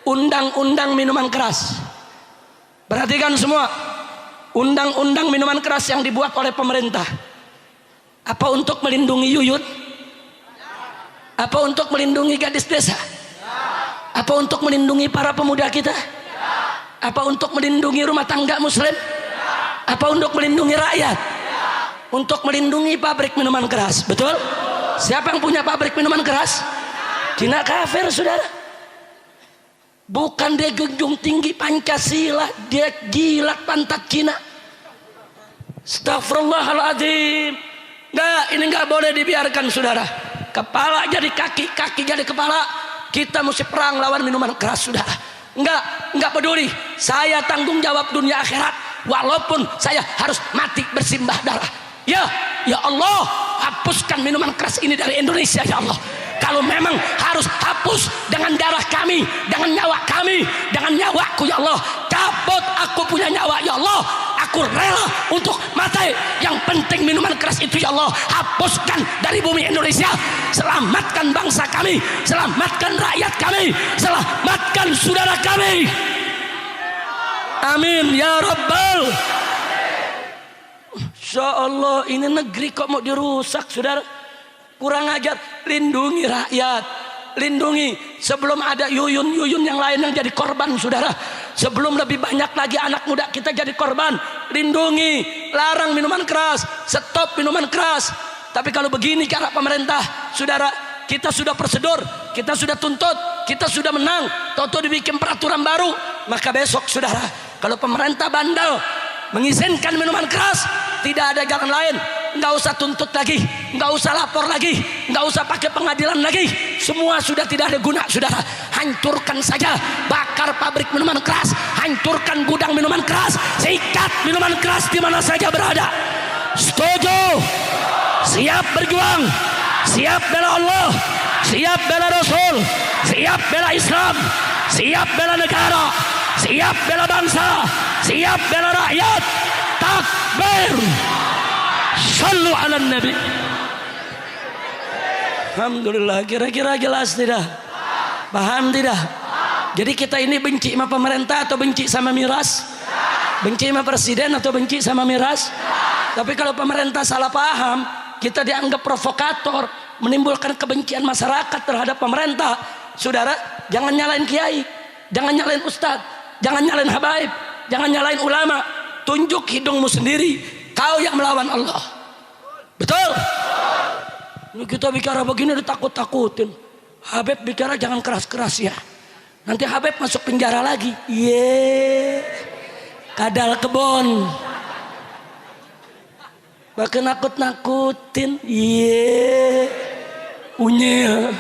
undang-undang minuman keras, perhatikan semua, undang-undang minuman keras yang dibuat oleh pemerintah, apa untuk melindungi yuyun? Apa untuk melindungi gadis desa? Apa untuk melindungi para pemuda kita? Apa untuk melindungi rumah tangga muslim? Apa untuk melindungi rakyat? Untuk melindungi pabrik minuman keras. Betul? Siapa yang punya pabrik minuman keras? Cina kafir, saudara. Bukan dia junjung tinggi Pancasila, dia jilat pantat Cina. Astagfirullahaladzim. Nggak, ini nggak boleh dibiarkan, saudara. Kepala jadi kaki, kaki jadi kepala. Kita mesti perang lawan minuman keras, saudara. Enggak peduli. Saya tanggung jawab dunia akhirat, walaupun saya harus mati bersimbah darah. Ya Allah, hapuskan minuman keras ini dari Indonesia, ya Allah. Kalau memang harus hapus dengan darah kami, dengan nyawa kami, dengan nyawaku, ya Allah. Cabut aku punya nyawa, ya Allah. Aku rela untuk mati. Yang penting minuman keras itu, ya Allah, hapuskan dari bumi Indonesia. Selamatkan bangsa kami, selamatkan rakyat kami, selamatkan saudara kami. Amin ya Rabbal. Insya Allah, ini negeri kok mau dirusak, saudara. Kurang ajar. Lindungi rakyat, lindungi sebelum ada yuyun-yuyun yang lain yang jadi korban, saudara. Sebelum lebih banyak lagi anak muda kita jadi korban, lindungi, larang minuman keras, stop minuman keras. Tapi kalau begini cara pemerintah, saudara, kita sudah prosedur, kita sudah tuntut, kita sudah menang, toto dibikin peraturan baru, maka besok, saudara, kalau pemerintah bandel mengizinkan minuman keras, tidak ada jalan lain. Nggak usah tuntut lagi, nggak usah lapor lagi, nggak usah pakai pengadilan lagi. Semua sudah tidak ada guna, saudara. Hancurkan saja, bakar pabrik minuman keras, hancurkan gudang minuman keras, sikat minuman keras di mana saja berada. Setuju? Siap berjuang, siap bela Allah, siap bela Rasul, siap bela Islam, siap bela negara, siap bela bangsa, siap bela rakyat. Takbir. Sallu ala Nabi. Alhamdulillah. Kira-kira jelas tidak? Paham tidak? Jadi kita ini benci sama pemerintah atau benci sama miras? Benci sama presiden atau benci sama miras? Tapi kalau pemerintah salah paham, kita dianggap provokator, menimbulkan kebencian masyarakat terhadap pemerintah. Saudara, jangan nyalain kiai, jangan nyalain ustadz, jangan nyalain habaib, jangan nyalain ulama. Tunjuk hidungmu sendiri, kau yang melawan Allah. Betul? Ini kita bicara begini ditakut-takutin. Habib bicara jangan keras-keras ya. Nanti Habib masuk penjara lagi. Kadal kebon. Bahkan nakut-nakutin. Unyil.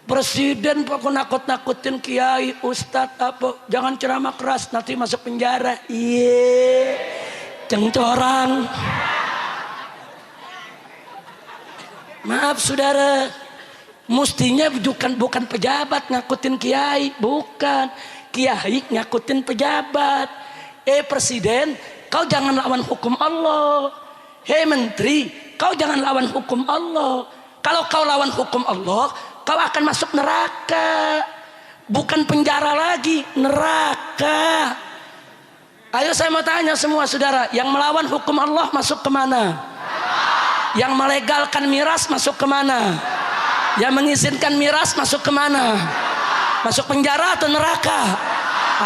Presiden pokok nakut-nakutin kiai, ustadz apa. Jangan ceramah keras nanti masuk penjara. Cengcorang. Maaf saudara, mestinya bukan pejabat ngakutin kiai, bukan kiai ngakutin pejabat. Presiden, kau jangan lawan hukum Allah. Menteri, kau jangan lawan hukum Allah. Kalau kau lawan hukum Allah, kau akan masuk neraka. Bukan penjara lagi, neraka. Ayo saya mau tanya semua saudara, yang melawan hukum Allah masuk kemana? Yang melegalkan miras masuk kemana? Yang mengizinkan miras masuk kemana? Masuk penjara atau neraka?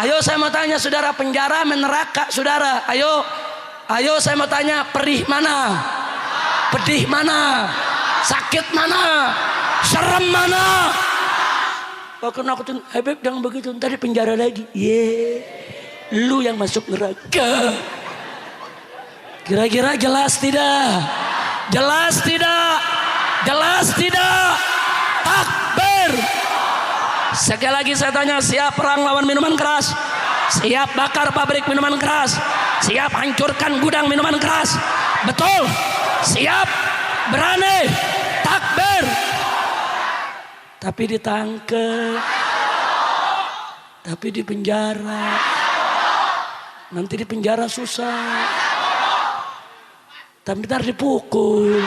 Ayo saya mau tanya saudara, penjara meneraka saudara. Ayo saya mau tanya, perih mana? Pedih mana? Sakit mana? Serem mana? Waktu nakutin Habib jangan begitu, tadi penjara lagi. Lu yang masuk neraka. Kira-kira jelas tidak? Jelas tidak? Jelas tidak? Takbir. Sekali lagi saya tanya, siap perang lawan minuman keras? Siap bakar pabrik minuman keras? Siap hancurkan gudang minuman keras? Betul? Siap? Berani? Takbir. Tapi ditangkep, tapi di penjara. Nanti di penjara susah. Tapi ntar dipukul,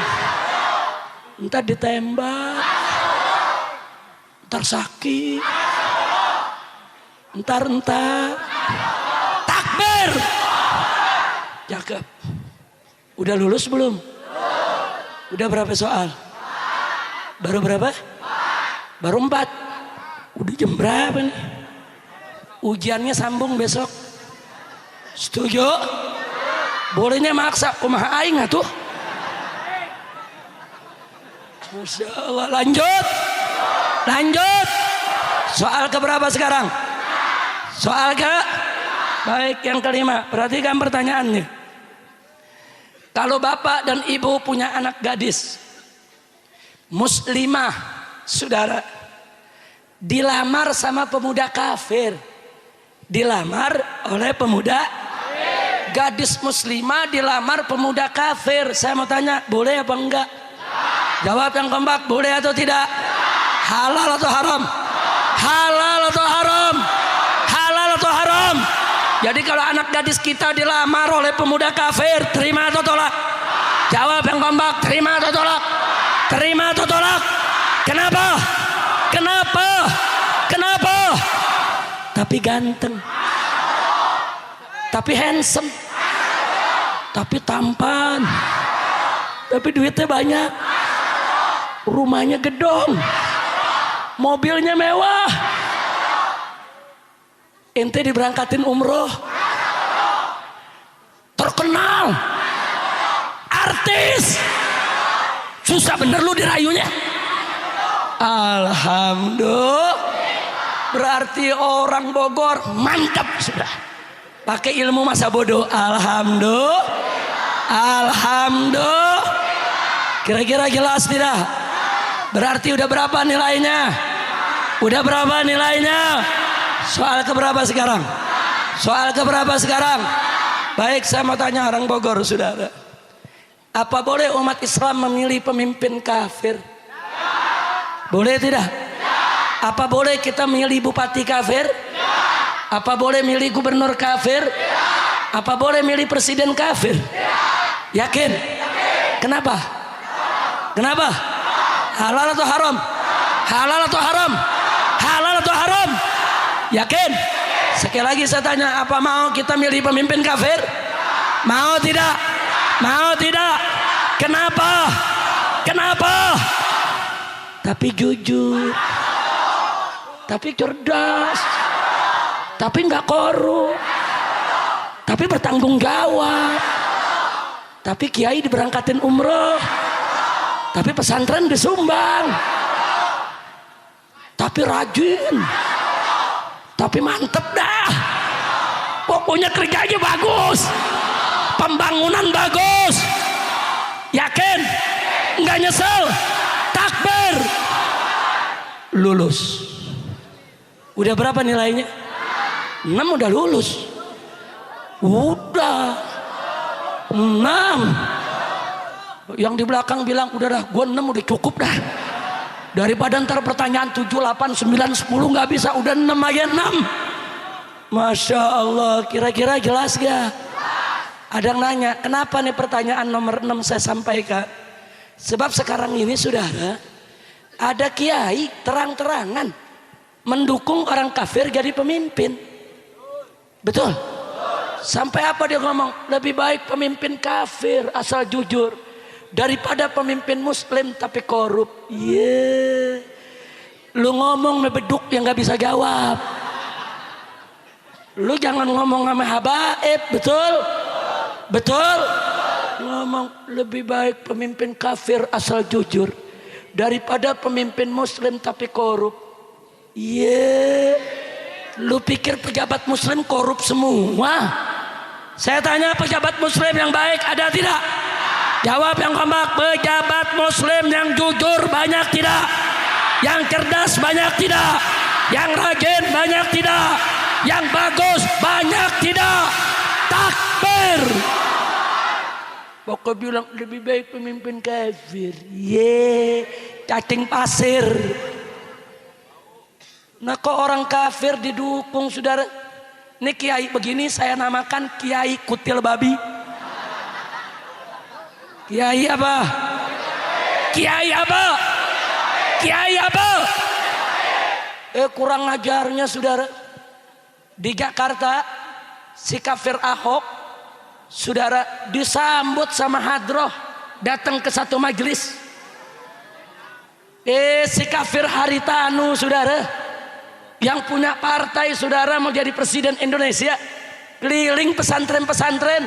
ntar ditembak, ntar sakit, ntar. Takbir. Cakep. Udah lulus belum? Udah berapa soal? Baru berapa? Baru 4. Udah jam berapa nih? Ujiannya sambung besok. Setuju? Bolehnya maksa, kumaha aing atuh. Masya Allah, lanjut. Soal keberapa sekarang? Soal ke? Baik, yang kelima. Perhatikan pertanyaannya. Kalau bapak dan ibu punya anak gadis muslimah, saudara, dilamar sama pemuda kafir, dilamar oleh pemuda. Gadis muslimah dilamar pemuda kafir. Saya mau tanya, boleh apa enggak? Jawab yang kompak, boleh atau tidak? Halal atau haram? Halal atau haram? Halal atau haram? Jadi kalau anak gadis kita dilamar oleh pemuda kafir, terima atau tolak? Jawab yang kompak, terima atau tolak? Terima atau tolak? Kenapa? Kenapa? Kenapa? Tapi ganteng, tapi handsome, tapi tampan, tapi duitnya banyak, rumahnya gedong, mobilnya mewah. Ente diberangkatin umroh, terkenal, artis, susah bener lu dirayunya. Alhamdulillah. Berarti orang Bogor mantap sudah. Pakai ilmu masa bodoh. Alhamdulillah. Alhamdulillah. Kira-kira jelas tidak? Berarti udah berapa nilainya? Udah berapa nilainya? Soal keberapa sekarang? Soal keberapa sekarang? Baik, saya mau tanya orang Bogor, saudara. Apa boleh umat Islam memilih pemimpin kafir? Boleh tidak? Apa boleh kita milih bupati kafir? Apa boleh milih gubernur kafir? Apa boleh milih presiden kafir? Yakin? Kenapa? Kenapa? Halal atau haram? Halal atau haram? Halal atau haram? Yakin? Sekali lagi saya tanya, apa mau kita milih pemimpin kafir? Mau tidak? Mau tidak? Kenapa? Kenapa? Tapi jujur. tapi cerdas, tapi nggak korup, tapi bertanggung jawab, tapi kiai diberangkatin umroh, tapi pesantren disumbang, tapi rajin, tapi mantep dah, pokoknya kerjanya bagus, pembangunan bagus, yakin, nggak nyesel, takbir, lulus. Udah berapa nilainya? 6 udah lulus. Udah 6. Yang di belakang bilang udah dah, gue 6 udah cukup dah. Daripada ntar pertanyaan 7, 8, 9, 10 nggak bisa, udah 6 aja 6. Masya Allah, kira-kira jelas gak? Ada yang nanya, kenapa nih pertanyaan nomor 6 saya sampaikan? Sebab sekarang ini saudara, ada kiai terang-terangan mendukung orang kafir jadi pemimpin. Betul? Sampai apa dia ngomong? Lebih baik pemimpin kafir asal jujur daripada pemimpin muslim tapi korup. Iya. Lu ngomong beduk yang gak bisa jawab. Lu jangan ngomong sama habaib. Betul? Betul? Ngomong lebih baik pemimpin kafir asal jujur daripada pemimpin muslim tapi korup. Iya, lu pikir pejabat muslim korup semua? Saya tanya, pejabat muslim yang baik ada tidak? Jawab yang kompak. Pejabat muslim yang jujur banyak tidak? Yang cerdas banyak tidak? Yang rajin banyak tidak? Yang bagus banyak tidak? Takbir. Pokoknya bilang lebih baik pemimpin kafir. Ye, cacing pasir. Nah kok orang kafir didukung saudara? Ini kiai begini saya namakan kiai kutil babi. Kiai apa? Kiai apa? Kiai apa? Kurang ajarnya saudara. Di Jakarta si kafir Ahok saudara disambut sama hadroh datang ke satu majelis. Si kafir Haritanu saudara yang punya partai saudara mau jadi presiden Indonesia, keliling pesantren-pesantren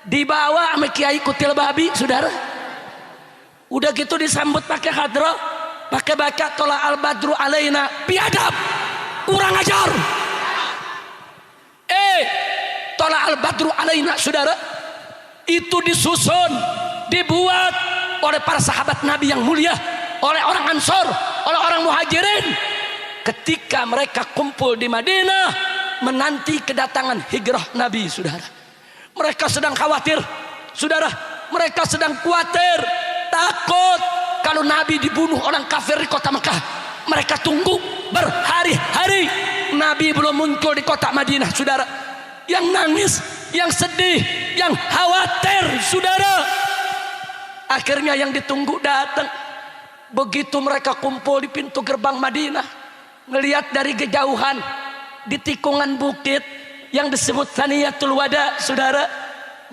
dibawa sama kiai kutil babi saudara. Udah gitu disambut pakai hadroh, pakai baca tola al badru alaina, biadab, kurang ajar. Tola al badru alaina saudara itu disusun, dibuat oleh para sahabat Nabi yang mulia, oleh orang Ansor, oleh orang Muhajirin. Ketika mereka kumpul di Madinah menanti kedatangan hijrah Nabi saudara, mereka sedang khawatir saudara, mereka sedang khawatir takut kalau Nabi dibunuh orang kafir di kota Mekah. Mereka tunggu berhari-hari Nabi belum muncul di kota Madinah saudara. Yang nangis, yang sedih, yang khawatir saudara. Akhirnya yang ditunggu datang. Begitu mereka kumpul di pintu gerbang Madinah, ngelihat dari kejauhan di tikungan bukit yang disebut Thaniyatul Wada saudara,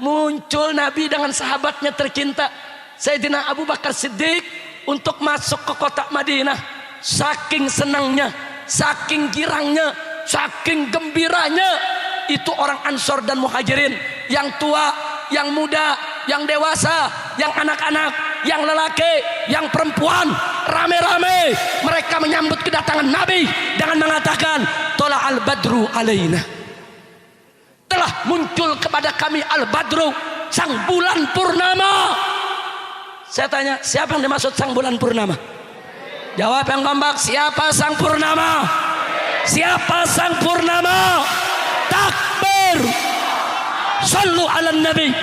muncul Nabi dengan sahabatnya tercinta Sayyidina Abu Bakar Siddiq untuk masuk ke kota Madinah. Saking senangnya, saking girangnya, saking gembiranya itu orang Ansor dan Muhajirin, yang tua, yang muda, yang dewasa, yang anak-anak, yang lelaki, yang perempuan, rame-rame mereka menyambut kedatangan Nabi dengan mengatakan tola al badru alaina, telah muncul kepada kami al badru, sang bulan purnama. Saya tanya, siapa yang dimaksud sang bulan purnama? Jawab yang kompak, siapa sang purnama? Siapa sang purnama? Takbir, sallu ala nabi.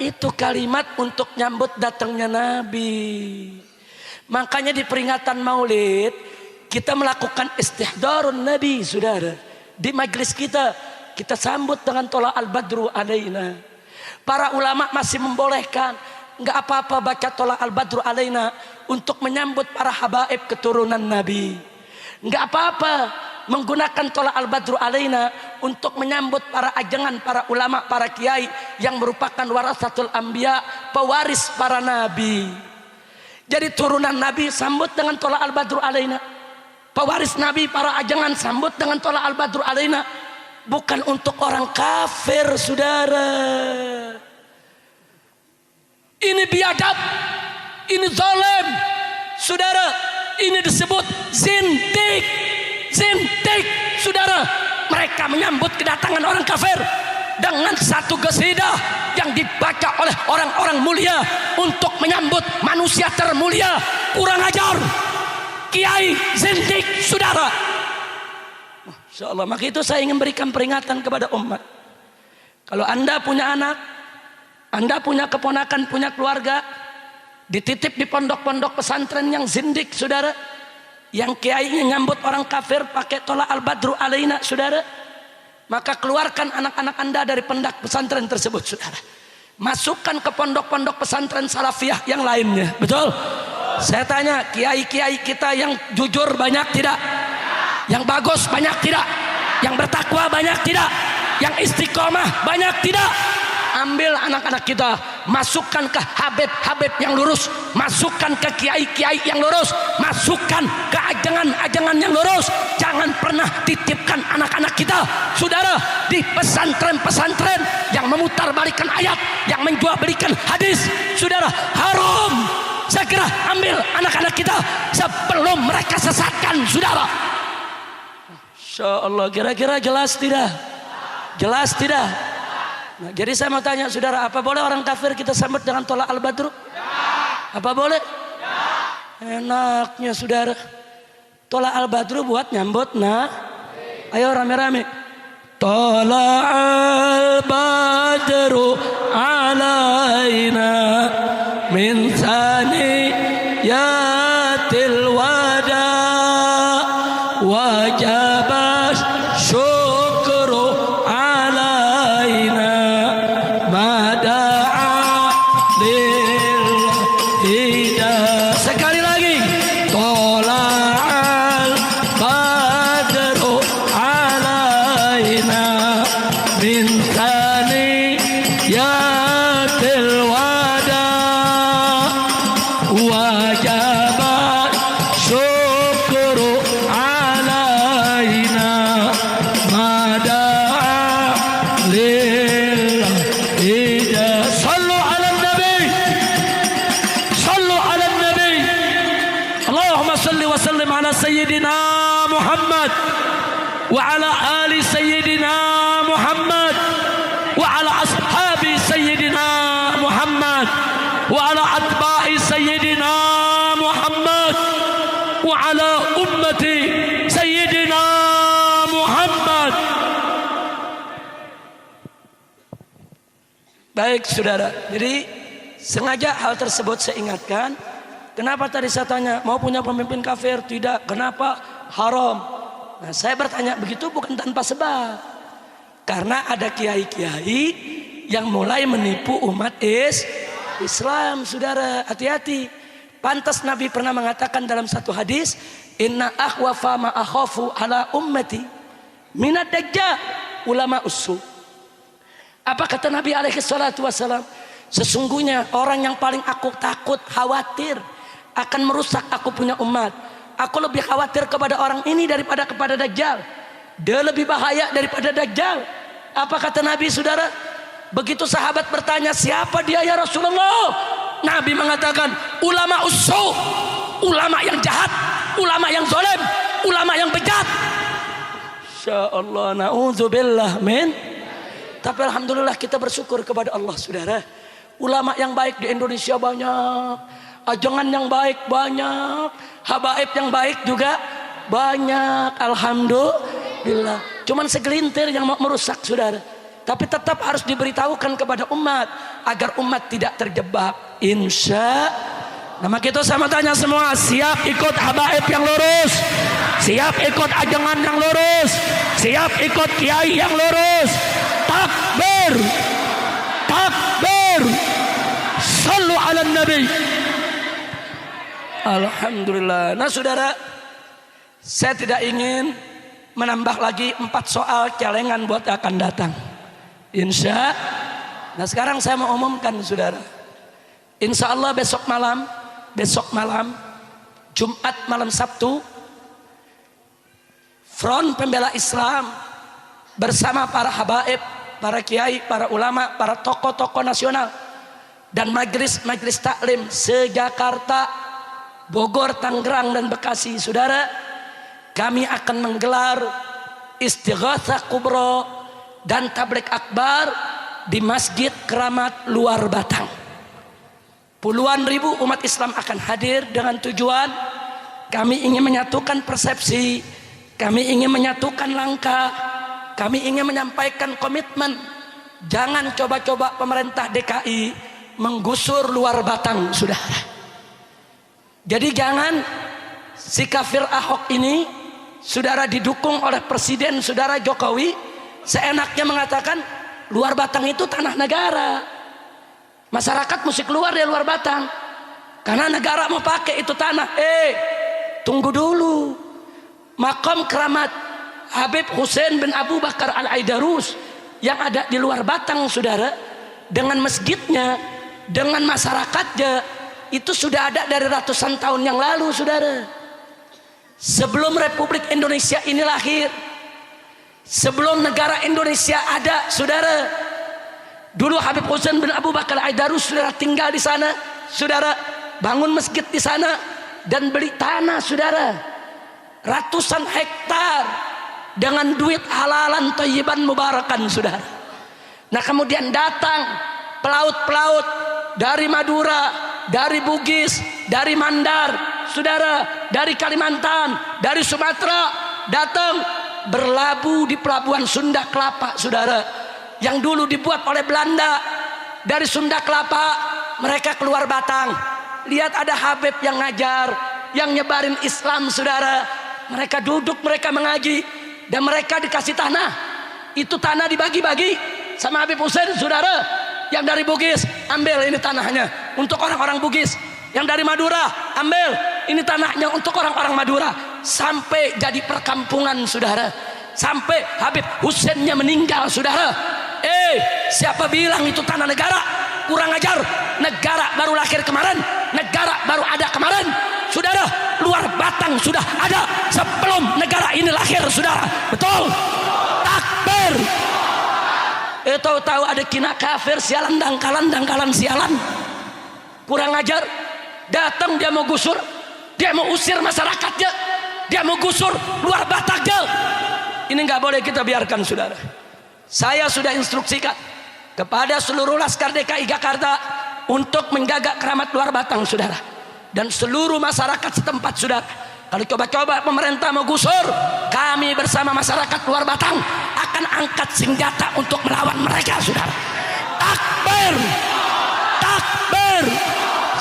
Itu kalimat untuk nyambut datangnya Nabi. Makanya di peringatan Maulid kita melakukan istihdarun Nabi saudara. Di majelis kita sambut dengan tola al badru alaina. Para ulama masih membolehkan, nggak apa-apa baca tola al badru alaina untuk menyambut para habaib keturunan Nabi. Nggak apa-apa menggunakan tola al badru alaina untuk menyambut para ajangan, para ulama, para kiai yang merupakan warasatul anbiya, pewaris para nabi. Jadi turunan Nabi sambut dengan tola al-badru alaina. Pewaris Nabi, para ajangan sambut dengan tola al-badru alaina. Bukan untuk orang kafir, saudara. Ini biadab, ini zalim, saudara. Ini disebut zindik, zindik, saudara. Mereka menyambut kedatangan orang kafir dengan satu qasidah yang dibaca oleh orang-orang mulia untuk menyambut manusia termulia. Kurang ajar, kiai zindik, saudara. Insyaallah, maka itu saya ingin berikan peringatan kepada umat. Kalau Anda punya anak, Anda punya keponakan, punya keluarga, dititip di pondok-pondok pesantren yang zindik, saudara, yang kiainya nyambut orang kafir pakai tola al-badru alaina, saudara, maka keluarkan anak-anak Anda dari pendak pesantren tersebut, saudara. Masukkan ke pondok-pondok pesantren salafiyah yang lainnya. Betul? Saya tanya, kiai-kiai kita yang jujur banyak tidak? Yang bagus banyak tidak? Yang bertakwa banyak tidak? Yang istiqomah banyak tidak? Ambil anak-anak kita, masukkan ke habib-habib yang lurus, masukkan ke kiai-kiai yang lurus, masukkan ke ajangan-ajangan yang lurus. Jangan pernah titipkan anak-anak kita, saudara, di pesantren-pesantren yang memutarbalikkan ayat, yang menjual belikan hadis, saudara. Haram. Segera ambil anak-anak kita sebelum mereka sesatkan, saudara. Insyaallah, kira-kira jelas tidak? Jelas tidak? Nah, jadi saya mau tanya, saudara, apa boleh orang kafir kita sambut dengan tola al-badru? Apa boleh? Enaknya, saudara. Tola al-badru buat nyambut, nah. Ayo rame-rame. Tola al-badru alaina min saniyatil wada wajabas syukru alaina mada'a lil hidayah. Sekali lagi, tola'al badru alaina min saniyatil wada wajabat syukru alaina mada'a lil hidayah. Sallu ala nabi, sallu ala nabi. Allahumma salli wa sallim ala sayyidina Muhammad wa ala ali sayyidina Muhammad wa ala ashabi sayyidina Muhammad wa ala atba'i sayyidina Muhammad wa ala ummati sayyidina Muhammad. Baik, saudara. Jadi sengaja hal tersebut saya ingatkan. Kenapa tadi saya tanya, mau punya pemimpin kafir? Tidak. Kenapa? Haram. Nah, saya bertanya begitu bukan tanpa sebab. Karena ada kiai-kiai yang mulai menipu umat Islam, saudara. Hati-hati. Pantas Nabi pernah mengatakan dalam satu hadis, inna akhwafa ma akhafu ala ummati minad dajjal ulama ussu. Apa kata Nabi alaihi salatu wassalam? Sesungguhnya orang yang paling aku takut, khawatir akan merusak aku punya umat. Aku lebih khawatir kepada orang ini daripada kepada Dajjal. Dia lebih bahaya daripada Dajjal. Apa kata Nabi, saudara? Begitu sahabat bertanya, siapa dia ya Rasulullah? Nabi mengatakan, ulama ussu, ulama yang jahat, ulama yang zalim, ulama yang bejat. Insyaallah, na'udzubillah min. Tapi alhamdulillah kita bersyukur kepada Allah, saudara. Ulama yang baik di Indonesia banyak, ajangan yang baik banyak, habaib yang baik juga banyak, alhamdulillah. Cuman segelintir yang mau merusak, saudara. Tapi tetap harus diberitahukan kepada umat agar umat tidak terjebak. Insya. Nama kita sama tanya semua, siap ikut habaib yang lurus, siap ikut ajangan yang lurus, siap ikut kiai yang lurus. Takbir, takbir, sallu ala nabi. Alhamdulillah. Nah, saudara, saya tidak ingin menambah lagi 4 soal celengan buat akan datang. Insya. Nah, sekarang saya mau umumkan, saudara. Insya Allah besok malam besok malam, Jumat malam Sabtu, Front Pembela Islam bersama para habaib, para kiai, para ulama, para tokoh-tokoh nasional dan majelis-majelis taklim se-Jakarta, Bogor, Tangerang dan Bekasi, saudara, kami akan menggelar Istighatsah Kubro dan Tabligh Akbar di Masjid Keramat Luar Batang. Puluhan ribu umat Islam akan hadir dengan tujuan kami ingin menyatukan persepsi, kami ingin menyatukan langkah, kami ingin menyampaikan komitmen. Jangan coba-coba pemerintah DKI menggusur Luar Batang, saudara. Jadi jangan si kafir Ahok ini, saudara, didukung oleh Presiden saudara Jokowi, seenaknya mengatakan Luar Batang itu tanah negara, masyarakat mesti keluar dari Luar Batang karena negara mau pakai itu tanah. Tunggu dulu, makam keramat Habib Hussein bin Abu Bakar Al-Aidarus yang ada di Luar Batang, saudara, dengan masjidnya, dengan masyarakatnya, itu sudah ada dari ratusan tahun yang lalu, saudara. Sebelum Republik Indonesia ini lahir, sebelum negara Indonesia ada, saudara, dulu Habib Hussein bin Abu Bakar Al-Aidarus saudara tinggal di sana, saudara, bangun masjid di sana dan beli tanah, saudara, ratusan hektar dengan duit halalan thayyiban mubarakan, saudara. Nah, kemudian datang pelaut-pelaut dari Madura, dari Bugis, dari Mandar, saudara, dari Kalimantan, dari Sumatera, datang berlabuh di pelabuhan Sunda Kelapa, saudara, yang dulu dibuat oleh Belanda. Dari Sunda Kelapa mereka keluar Batang, lihat ada Habib yang ngajar, yang nyebarin Islam, saudara. Mereka duduk, mereka mengaji, dan mereka dikasih tanah. Itu tanah dibagi-bagi sama Habib Hussein, saudara. Yang dari Bugis, ambil ini tanahnya untuk orang-orang Bugis. Yang dari Madura, ambil ini tanahnya untuk orang-orang Madura. Sampai jadi perkampungan, saudara. Sampai Habib Husseinnya meninggal, saudara. Siapa bilang itu tanah negara? Kurang ajar. Negara baru lahir kemarin, negara baru ada kemarin, saudara. Luar Batang sudah ada sebelum negara ini lahir, saudara. Betul? Takbir. Tahu-tahu ada kina kafir, sialan dangkalan sialan, kurang ajar. Datang dia mau gusur, dia mau usir masyarakatnya, dia mau gusur Luar Batangnya. Ini nggak boleh kita biarkan, saudara. Saya sudah instruksikan kepada seluruh Laskar DKI Jakarta untuk menjaga keramat Luar Batang, saudara, dan seluruh masyarakat setempat, saudara. Kalau coba-coba pemerintah mau gusur, kami bersama masyarakat Luar Batang akan angkat senjata untuk melawan mereka, saudara. Takbir, takbir.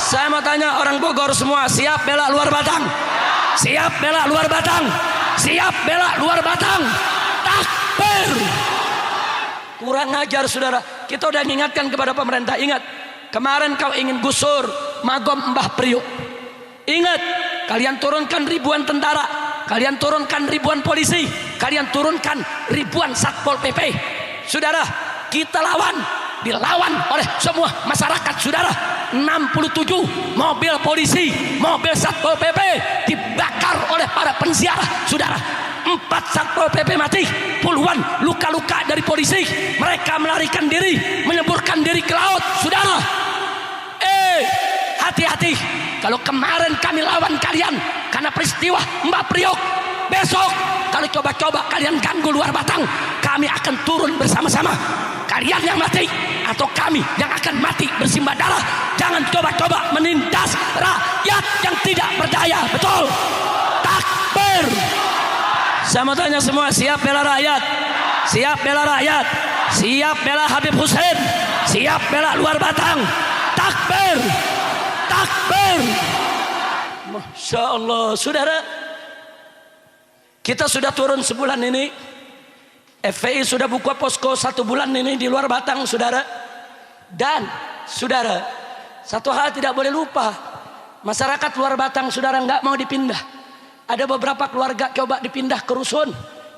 Saya mau tanya orang Bogor semua, siap bela Luar Batang? Siap bela Luar Batang? Siap bela Luar Batang? Takbir. Kurang ajar, saudara. Kita udah mengingatkan kepada pemerintah, ingat, kemarin kau ingin gusur Magom Mbah Priuk. Ingat, kalian turunkan ribuan tentara, kalian turunkan ribuan polisi, kalian turunkan ribuan Satpol PP. Saudara, kita lawan, dilawan oleh semua masyarakat, saudara. 67 mobil polisi, mobil Satpol PP dibakar oleh para penziarah, saudara. 4 Satpol PP mati, puluhan luka-luka dari polisi. Mereka melarikan diri, menyeburkan diri ke laut, saudara. Hati-hati. Kalau kemarin kami lawan kalian karena peristiwa Mbah Priok, besok kalau coba-coba kalian ganggu Luar Batang, kami akan turun bersama-sama. Kalian yang mati atau kami yang akan mati bersimbah darah. Jangan coba-coba menindas rakyat yang tidak berdaya. Betul? Takbir. Saya mau tanya semua, siap bela rakyat? Siap bela rakyat? Siap bela Habib Hussein? Siap bela Luar Batang? Takbir. Takbir. Masya Allah, saudara, kita sudah turun sebulan ini. FPI sudah buka posko 1 bulan ini di Luar Batang, saudara. Dan saudara, satu hal tidak boleh lupa, masyarakat Luar Batang, saudara, nggak mau dipindah. Ada beberapa keluarga coba dipindah ke rusun,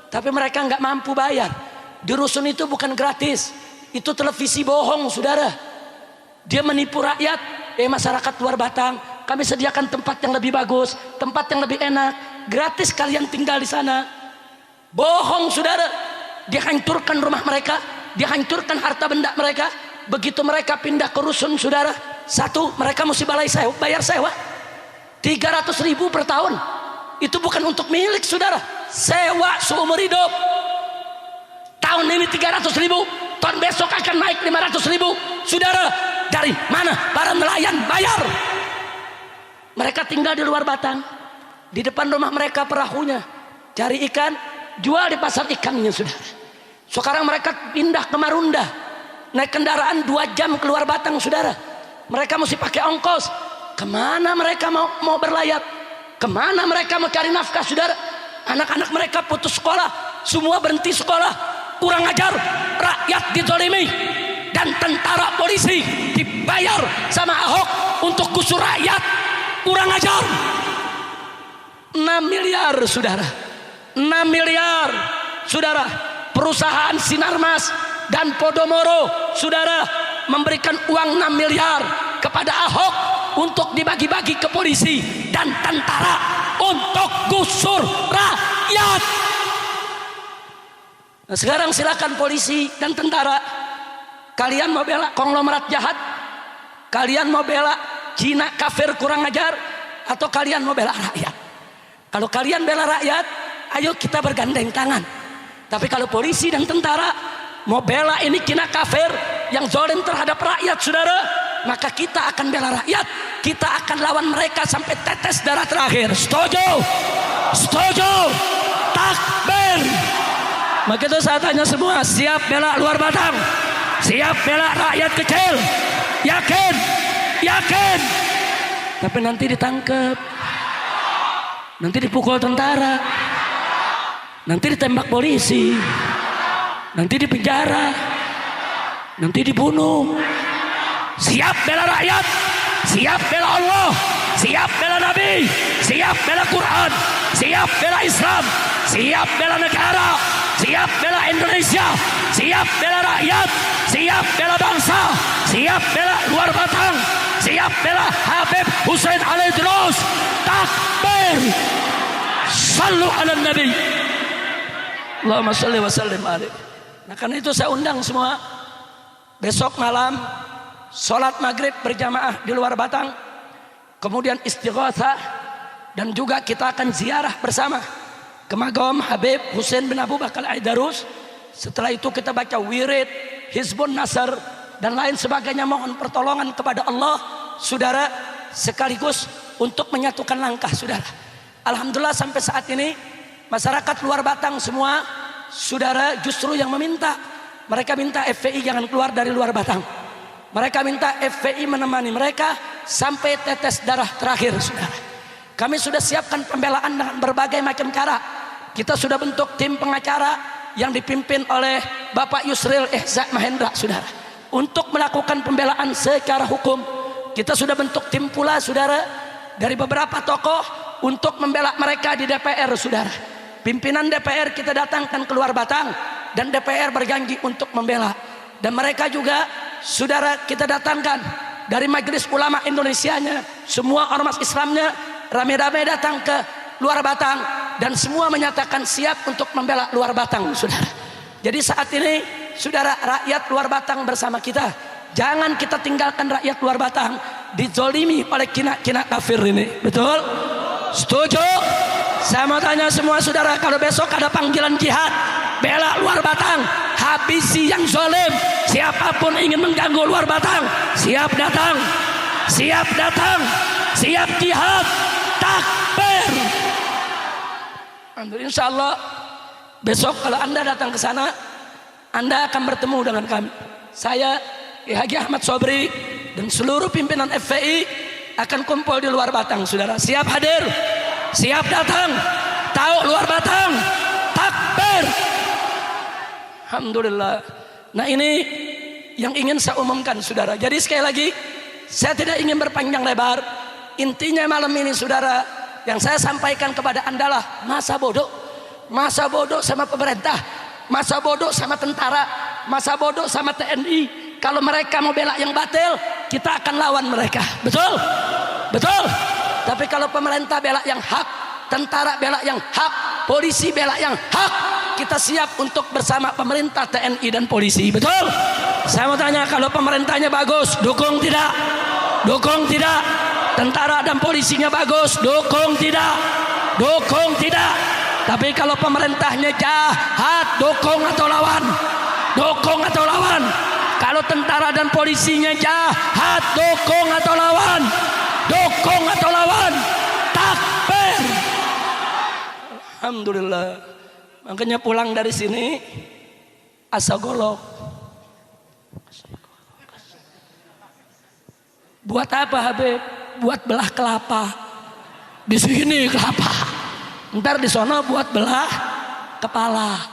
tapi mereka nggak mampu bayar. Di rusun itu bukan gratis, itu televisi bohong, saudara. Dia menipu rakyat. Masyarakat Luar Batang, kami sediakan tempat yang lebih bagus, tempat yang lebih enak, gratis kalian tinggal di sana. Bohong saudara, dihancurkan rumah mereka, dihancurkan harta benda mereka. Begitu mereka pindah ke rusun saudara, satu, mereka mesti bayar sewa 300.000 per tahun. Itu bukan untuk milik saudara, sewa seumur hidup. Tahun ini 300.000, tahun besok akan naik 500.000. Saudara, dari mana para nelayan bayar? Mereka tinggal di luar Batang, di depan rumah mereka perahunya, cari ikan, jual di pasar ikannya saudara. Sekarang mereka pindah ke Marunda, naik kendaraan 2 jam keluar Batang saudara. Mereka mesti pakai ongkos. Kemana mereka mau berlayar? Kemana mereka mau cari nafkah saudara? Anak-anak mereka putus sekolah, semua berhenti sekolah. Kurang ajar, rakyat dizolimi, dan tentara polisi dibayar sama Ahok untuk gusur rakyat. Kurang ajar. 6 miliar saudara, 6 miliar saudara. Perusahaan Sinarmas dan Podomoro saudara memberikan uang 6 miliar kepada Ahok untuk dibagi-bagi ke polisi dan tentara untuk gusur rakyat. Nah, sekarang silakan polisi dan tentara, kalian mau bela konglomerat jahat, kalian mau bela Cina kafir kurang ajar, atau kalian mau bela rakyat? Kalau kalian bela rakyat, ayo kita bergandeng tangan. Tapi kalau polisi dan tentara mau bela ini Cina kafir yang zalim terhadap rakyat saudara, maka kita akan bela rakyat. Kita akan lawan mereka sampai tetes darah terakhir. Setuju? Setuju? Takbir. Maka itu saya tanya semua, siap bela luar Batang? Siap bela rakyat kecil? Yakin? Yakin? Tapi nanti ditangkap, nanti dipukul tentara, nanti ditembak polisi, nanti dipenjara, nanti dibunuh. Siap bela rakyat? Siap bela Allah? Siap bela Nabi? Siap bela Quran? Siap bela Islam? Siap bela negara? Siap bela Indonesia? Siap bela rakyat? Siap bela bangsa? Siap bela luar Batang? Siap bela Habib Hussein Ali Idrus? Takbir. Sallu ala Nabi. Allahumma salli wa sallim alaihi. Nah, karena itu saya undang semua besok malam sholat maghrib berjamaah di luar Batang, kemudian istighatsah, dan juga kita akan ziarah bersama ke Magam Habib Hussein bin Abu Bakar Al-Aidarus. Setelah itu kita baca wirid, Hizbun Nasr dan lain sebagainya, mohon pertolongan kepada Allah saudara, sekaligus untuk menyatukan langkah saudara. Alhamdulillah sampai saat ini masyarakat luar Batang semua saudara justru yang meminta. Mereka minta FPI jangan keluar dari luar Batang. Mereka minta FPI menemani mereka sampai tetes darah terakhir saudara. Kami sudah siapkan pembelaan dengan berbagai macam cara. Kita sudah bentuk tim pengacara yang dipimpin oleh Bapak Yusril Ihza Mahendra saudara, untuk melakukan pembelaan secara hukum. Kita sudah bentuk tim pula saudara dari beberapa tokoh untuk membela mereka di DPR saudara. Pimpinan DPR kita datangkan keluar Batang, dan DPR berjanji untuk membela. Dan mereka juga saudara kita datangkan dari Majelis Ulama Indonesianya, semua ormas Islamnya ramai-ramai datang ke luar Batang, dan semua menyatakan siap untuk membela luar Batang saudara. Jadi saat ini saudara, rakyat luar Batang bersama kita. Jangan kita tinggalkan rakyat luar Batang dizolimi oleh kina-kina kafir ini. Betul? Setuju? Saya mau tanya semua saudara, kalau besok ada panggilan jihad, bela luar Batang, habisi yang zalim. Siapapun ingin mengganggu luar Batang, siap datang, siap datang, siap jihad. Takbir. Insya Allah besok kalau Anda datang ke sana, Anda akan bertemu dengan kami. Saya Haji Ahmad Sobri dan seluruh pimpinan FPI akan kumpul di luar Batang saudara. Siap hadir, siap datang, tahu luar Batang. Takbir. Alhamdulillah. Nah, ini yang ingin saya umumkan saudara. Jadi sekali lagi, saya tidak ingin berpanjang lebar. Intinya malam ini saudara, yang saya sampaikan kepada Anda lah masa bodoh. Masa bodoh sama pemerintah, masa bodoh sama tentara, masa bodoh sama TNI. Kalau mereka mau bela yang batil, kita akan lawan mereka. Betul? Betul. Tapi kalau pemerintah bela yang hak, tentara bela yang hak, polisi bela yang hak, kita siap untuk bersama pemerintah, TNI dan polisi. Betul. Saya mau tanya, kalau pemerintahnya bagus, dukung tidak? Dukung tidak? Tentara dan polisinya bagus, dukung tidak? Dukung tidak? Tapi kalau pemerintahnya jahat, dukung atau lawan? Dukung atau lawan? Kalau tentara dan polisinya jahat, dukung atau lawan? Dukung atau lawan? Takbir. Alhamdulillah. Makanya pulang dari sini asa golok. Buat apa Habib? Buat belah kelapa. Di sini kelapa. Ntar di sono buat belah kepala.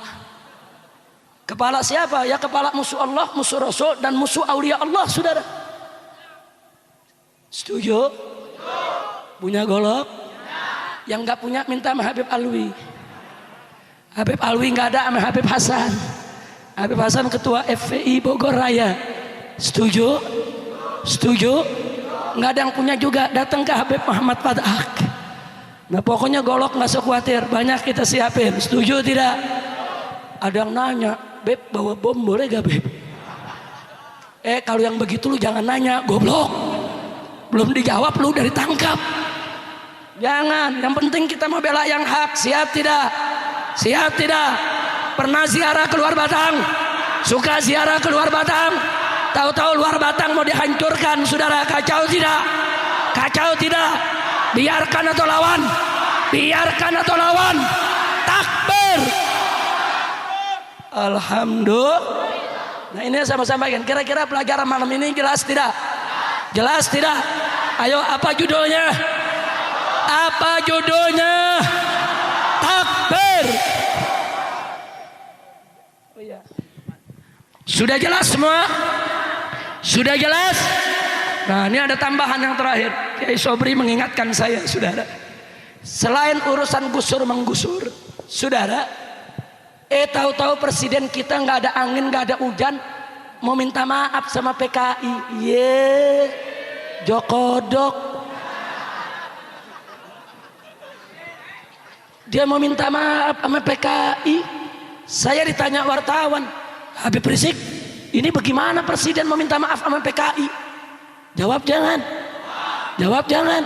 Kepala siapa? Ya kepala musuh Allah, musuh Rasul, dan musuh aulia Allah, saudara. Setuju? Punya golok? Yang nggak punya minta sama Habib Alwi. Habib Alwi nggak ada sama Habib Hasan. Habib Hasan ketua FPI Bogor Raya. Setuju? Setuju? Nggak ada yang punya juga, datang ke Habib Muhammad Fadak. Nah pokoknya golok nggak usah khawatir, banyak kita siapin. Setuju tidak? Ada yang nanya, Beb bawa bom boleh gak Beb? Kalau yang begitu lu jangan nanya, goblok. Belum dijawab lu dari tangkap. Jangan, yang penting kita mau bela yang hak. Siap tidak? Siap tidak? Pernah ziarah keluar Batang? Suka ziarah keluar Batang? Tahu-tahu luar Batang mau dihancurkan, saudara. Kacau tidak? Kacau tidak? Biarkan atau lawan? Biarkan atau lawan? Takbir. Alhamdulillah. Nah ini saya mau sampaikan, kira-kira pelajaran malam ini jelas tidak? Jelas tidak? Ayo, apa judulnya? Apa judulnya? Takbir. Oh iya. Sudah jelas semua? Sudah jelas? Nah ini ada tambahan yang terakhir. Kiai Sobri mengingatkan saya, saudara. Selain urusan gusur menggusur, saudara, tahu-tahu presiden kita nggak ada angin, nggak ada hujan, mau minta maaf sama PKI. Jokodok. Dia mau minta maaf sama PKI. Saya ditanya wartawan, Habib Rizik, ini bagaimana presiden mau minta maaf sama PKI? Jawab jangan. Jawab jangan.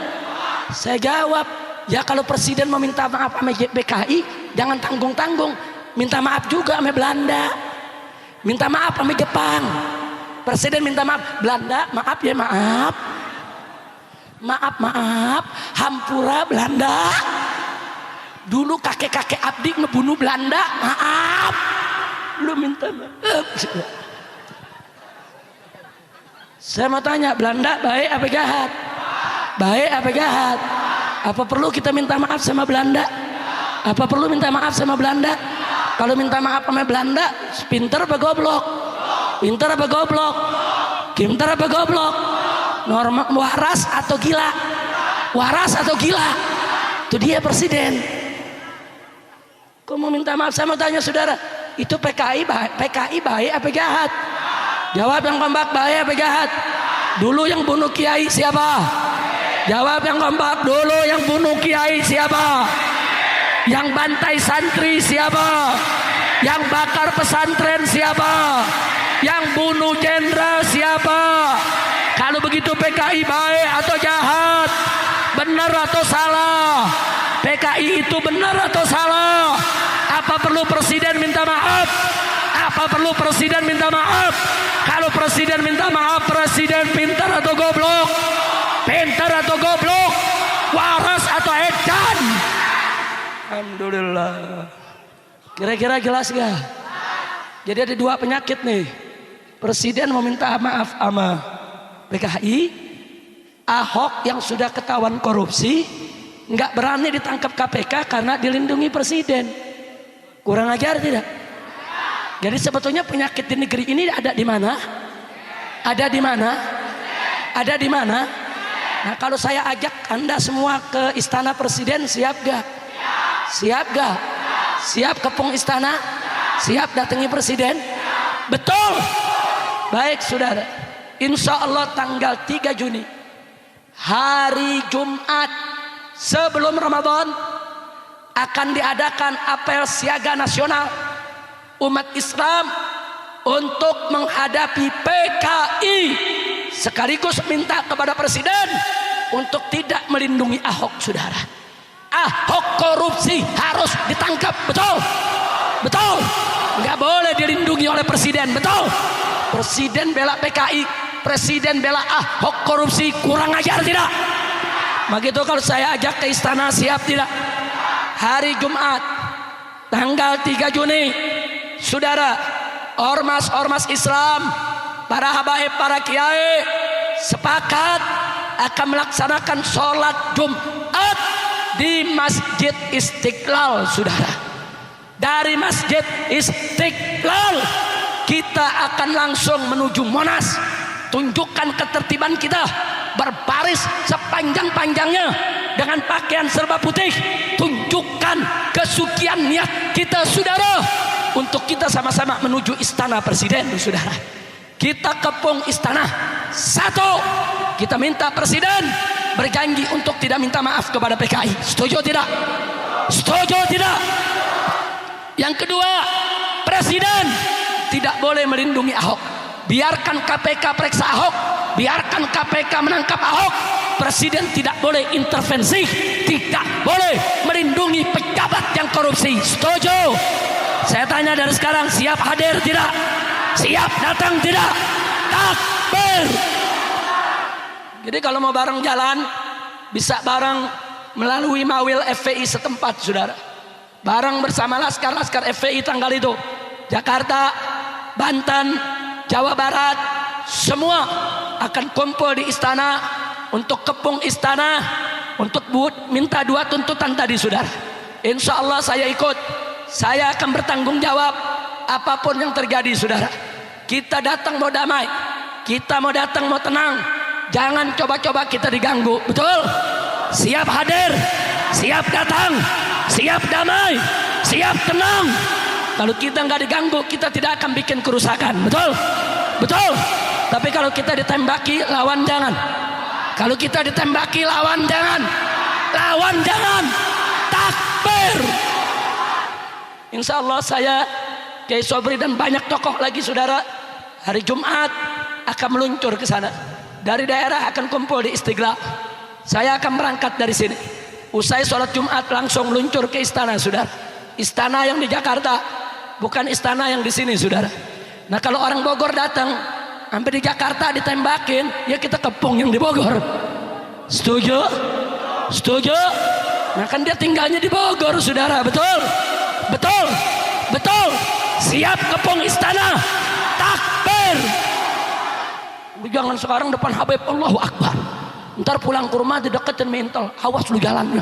Saya jawab, ya kalau presiden mau minta maaf sama PKI, jangan tanggung-tanggung. Minta maaf juga sama Belanda. Minta maaf sama Jepang. Presiden minta maaf, Belanda maaf ya maaf. Maaf. Hampura Belanda. Dulu kakek-kakek abdi ngebunuh Belanda, maaf. Lu minta maaf. Saya mau tanya, Belanda baik apa jahat? Baik apa jahat? Apa perlu kita minta maaf sama Belanda? Apa perlu minta maaf sama Belanda? Kalau minta maaf sama Belanda, pinter apa goblok? Pinter apa goblok? Pinter apa goblok? Normal, waras atau gila? Waras atau gila? Itu dia presiden. Kok mau minta maaf? Saya mau tanya saudara, itu PKI baik apa jahat? Jawab yang kompak, baik apa jahat? Dulu yang bunuh kiai siapa? Jawab yang kompak, dulu yang bunuh kiai siapa? Yang bantai santri siapa? Yang bakar pesantren siapa? Yang bunuh jenderal siapa? Kalau begitu PKI baik atau jahat? Benar atau salah? PKI itu benar atau salah? Apa perlu presiden minta maaf? Apa perlu presiden minta maaf? Kalau presiden minta maaf, presiden pintar atau goblok? Pintar atau goblok? Waras atau edan? Alhamdulillah. Kira-kira jelas gak? Jadi ada dua penyakit nih. Presiden meminta maaf sama PKI, Ahok yang sudah ketahuan korupsi nggak berani ditangkap KPK karena dilindungi presiden. Kurang ajar tidak? Jadi sebetulnya penyakit di negeri ini ada di mana? Ada di mana? Ada di mana? Nah kalau saya ajak Anda semua ke istana presiden, siap gak? Siap gak? Siap kepung istana? Siap datangi presiden? Betul. Baik saudara, insya Allah tanggal 3 Juni hari Jumat sebelum Ramadan akan diadakan apel siaga nasional umat Islam untuk menghadapi PKI, sekaligus minta kepada Presiden untuk tidak melindungi Ahok. Saudara, Ahok korupsi harus ditangkap, betul? Betul? Nggak boleh dilindungi oleh Presiden, betul? Presiden bela PKI, Presiden bela Ahok korupsi, kurang ajar tidak? Begitu kalau saya ajak ke istana, siap tidak? Hari Jumat tanggal 3 Juni, saudara, ormas-ormas Islam, para habaib, para kiai sepakat akan melaksanakan sholat Jumat di Masjid Istiqlal. Saudara, dari Masjid Istiqlal kita akan langsung menuju Monas. Tunjukkan ketertiban kita, berbaris sepanjang-panjangnya dengan pakaian serba putih. Tunjukkan kesucian niat kita, saudara, untuk kita sama-sama menuju istana Presiden. Saudara, kita kepung istana. Satu, kita minta Presiden berjanji untuk tidak minta maaf kepada PKI. Setuju tidak? Setuju tidak? Yang kedua, Presiden tidak boleh melindungi Ahok. Biarkan KPK periksa Ahok, biarkan KPK menangkap Ahok. Presiden tidak boleh intervensi, tidak boleh melindungi pejabat yang korupsi. Setuju? Saya tanya dari sekarang, siap hadir tidak? Siap datang tidak? Takbir. Jadi kalau mau bareng jalan, bisa bareng melalui mawil FPI setempat, saudara. Bareng bersama laskar-laskar FPI tanggal itu. Jakarta, Banten, Jawa Barat, semua akan kumpul di istana untuk kepung istana, untuk minta 2 tuntutan tadi, saudara. Insya Allah saya ikut. Saya akan bertanggung jawab apapun yang terjadi, saudara. Kita datang mau damai, kita mau datang mau tenang. Jangan coba-coba kita diganggu, betul? Siap hadir, siap datang, siap damai, siap tenang. Kalau kita nggak diganggu, kita tidak akan bikin kerusakan, betul? Betul? Tapi kalau kita ditembaki, lawan jangan. Kalau kita ditembaki, lawan jangan. Lawan jangan. Takbir. Insya Allah saya, Kiai Sobri dan banyak tokoh lagi, saudara, hari Jumat akan meluncur ke sana. Dari daerah akan kumpul di Istiqlal. Saya akan berangkat dari sini. Usai sholat Jumat langsung meluncur ke istana, saudara. Istana yang di Jakarta, bukan istana yang di sini, saudara. Nah, kalau orang Bogor datang sampai di Jakarta ditembakin, ya kita kepung yang di Bogor. Setuju? Setuju? Nah, kan dia tinggalnya di Bogor, saudara. Betul? Betul? Betul? Siap kepung istana. Takbir. Jangan sekarang depan Habib, Allahu Akbar. Ntar pulang ke rumah dideketin mental. Awas lu jalannya.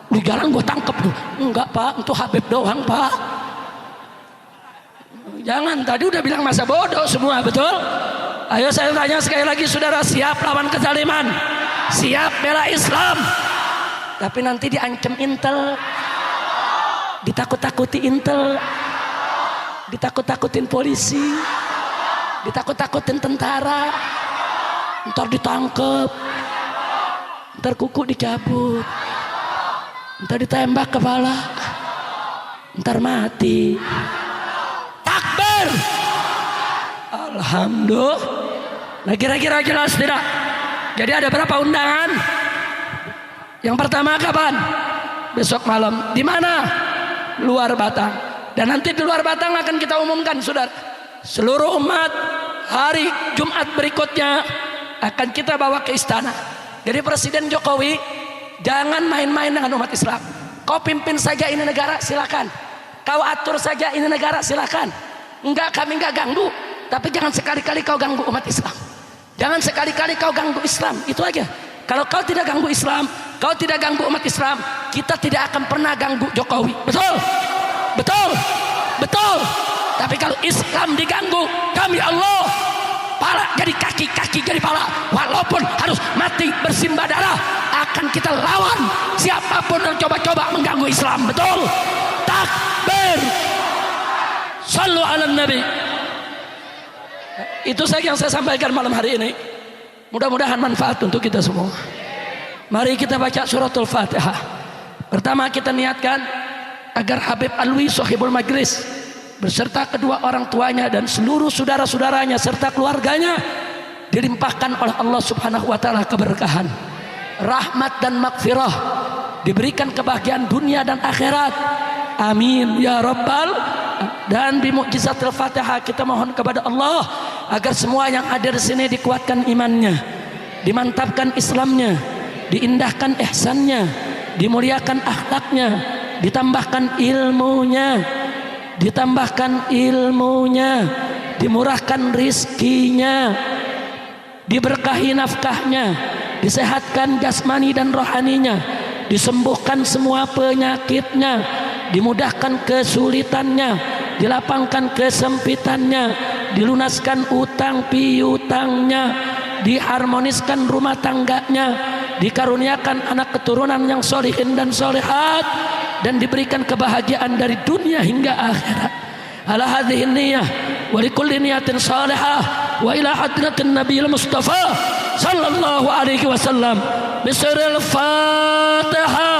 Lu jalan gua tangkep lu. Enggak, Pak, itu Habib doang, Pak. Jangan, tadi udah bilang masa bodoh semua, betul? Ayo saya tanya sekali lagi, saudara, siap lawan kezaliman? Siap bela Islam? Tapi nanti diancam intel, ditakut-takuti intel, ditakut-takutin polisi, ditakut-takutin tentara, ntar ditangkep, ntar kuku dicabut, ntar ditembak kepala, ntar mati. Takbir. Alhamdulillah. Nah, kira-kira jelas tidak? Jadi ada berapa undangan? Yang pertama kapan? Besok malam. Di mana? Luar Batang. Dan nanti di luar Batang akan kita umumkan, saudara. Seluruh umat hari Jumat berikutnya akan kita bawa ke istana. Jadi Presiden Jokowi jangan main-main dengan umat Islam. Kau pimpin saja ini negara, silakan. Kau atur saja ini negara, silakan. Enggak, kami enggak ganggu. Tapi jangan sekali-kali kau ganggu umat Islam. Jangan sekali-kali kau ganggu Islam. Itu aja. Kalau kau tidak ganggu Islam, kau tidak ganggu umat Islam, kita tidak akan pernah ganggu Jokowi. Betul? Betul? Betul? Tapi kalau Islam diganggu, kami Allah, pala jadi kaki, kaki jadi pala. Walaupun harus mati bersimbah darah, akan kita lawan siapapun yang coba-coba mengganggu Islam. Betul? Takbir. Sallu ala Nabi. Itu saja yang saya sampaikan malam hari ini. Mudah-mudahan manfaat untuk kita semua. Mari kita baca suratul Fatihah. Pertama kita niatkan agar Habib Alwi Sohibul Majlis beserta kedua orang tuanya dan seluruh saudara-saudaranya serta keluarganya dilimpahkan oleh Allah Subhanahu wa taala keberkahan, rahmat dan magfirah, diberikan kebahagiaan dunia dan akhirat. Amin ya rabbal. Dan di mukjizatul Fatihah kita mohon kepada Allah agar semua yang hadir di sini dikuatkan imannya, dimantapkan Islamnya, diindahkan ihsannya, dimuliakan akhlaknya, ditambahkan ilmunya, dimurahkan rizkinya, diberkahi nafkahnya, disehatkan jasmani dan rohaninya, disembuhkan semua penyakitnya, dimudahkan kesulitannya, dilapangkan kesempitannya, dilunaskan utang piutangnya, diharmoniskan rumah tangganya, dikaruniakan anak keturunan yang solihin dan solihat, dan diberikan kebahagiaan dari dunia hingga akhirat. Ala hadhihi niyyah wa likulli niyatin salihah wa ila hadratin nabiyil mustafa sallallahu alaihi wasallam bisiril Fatihah.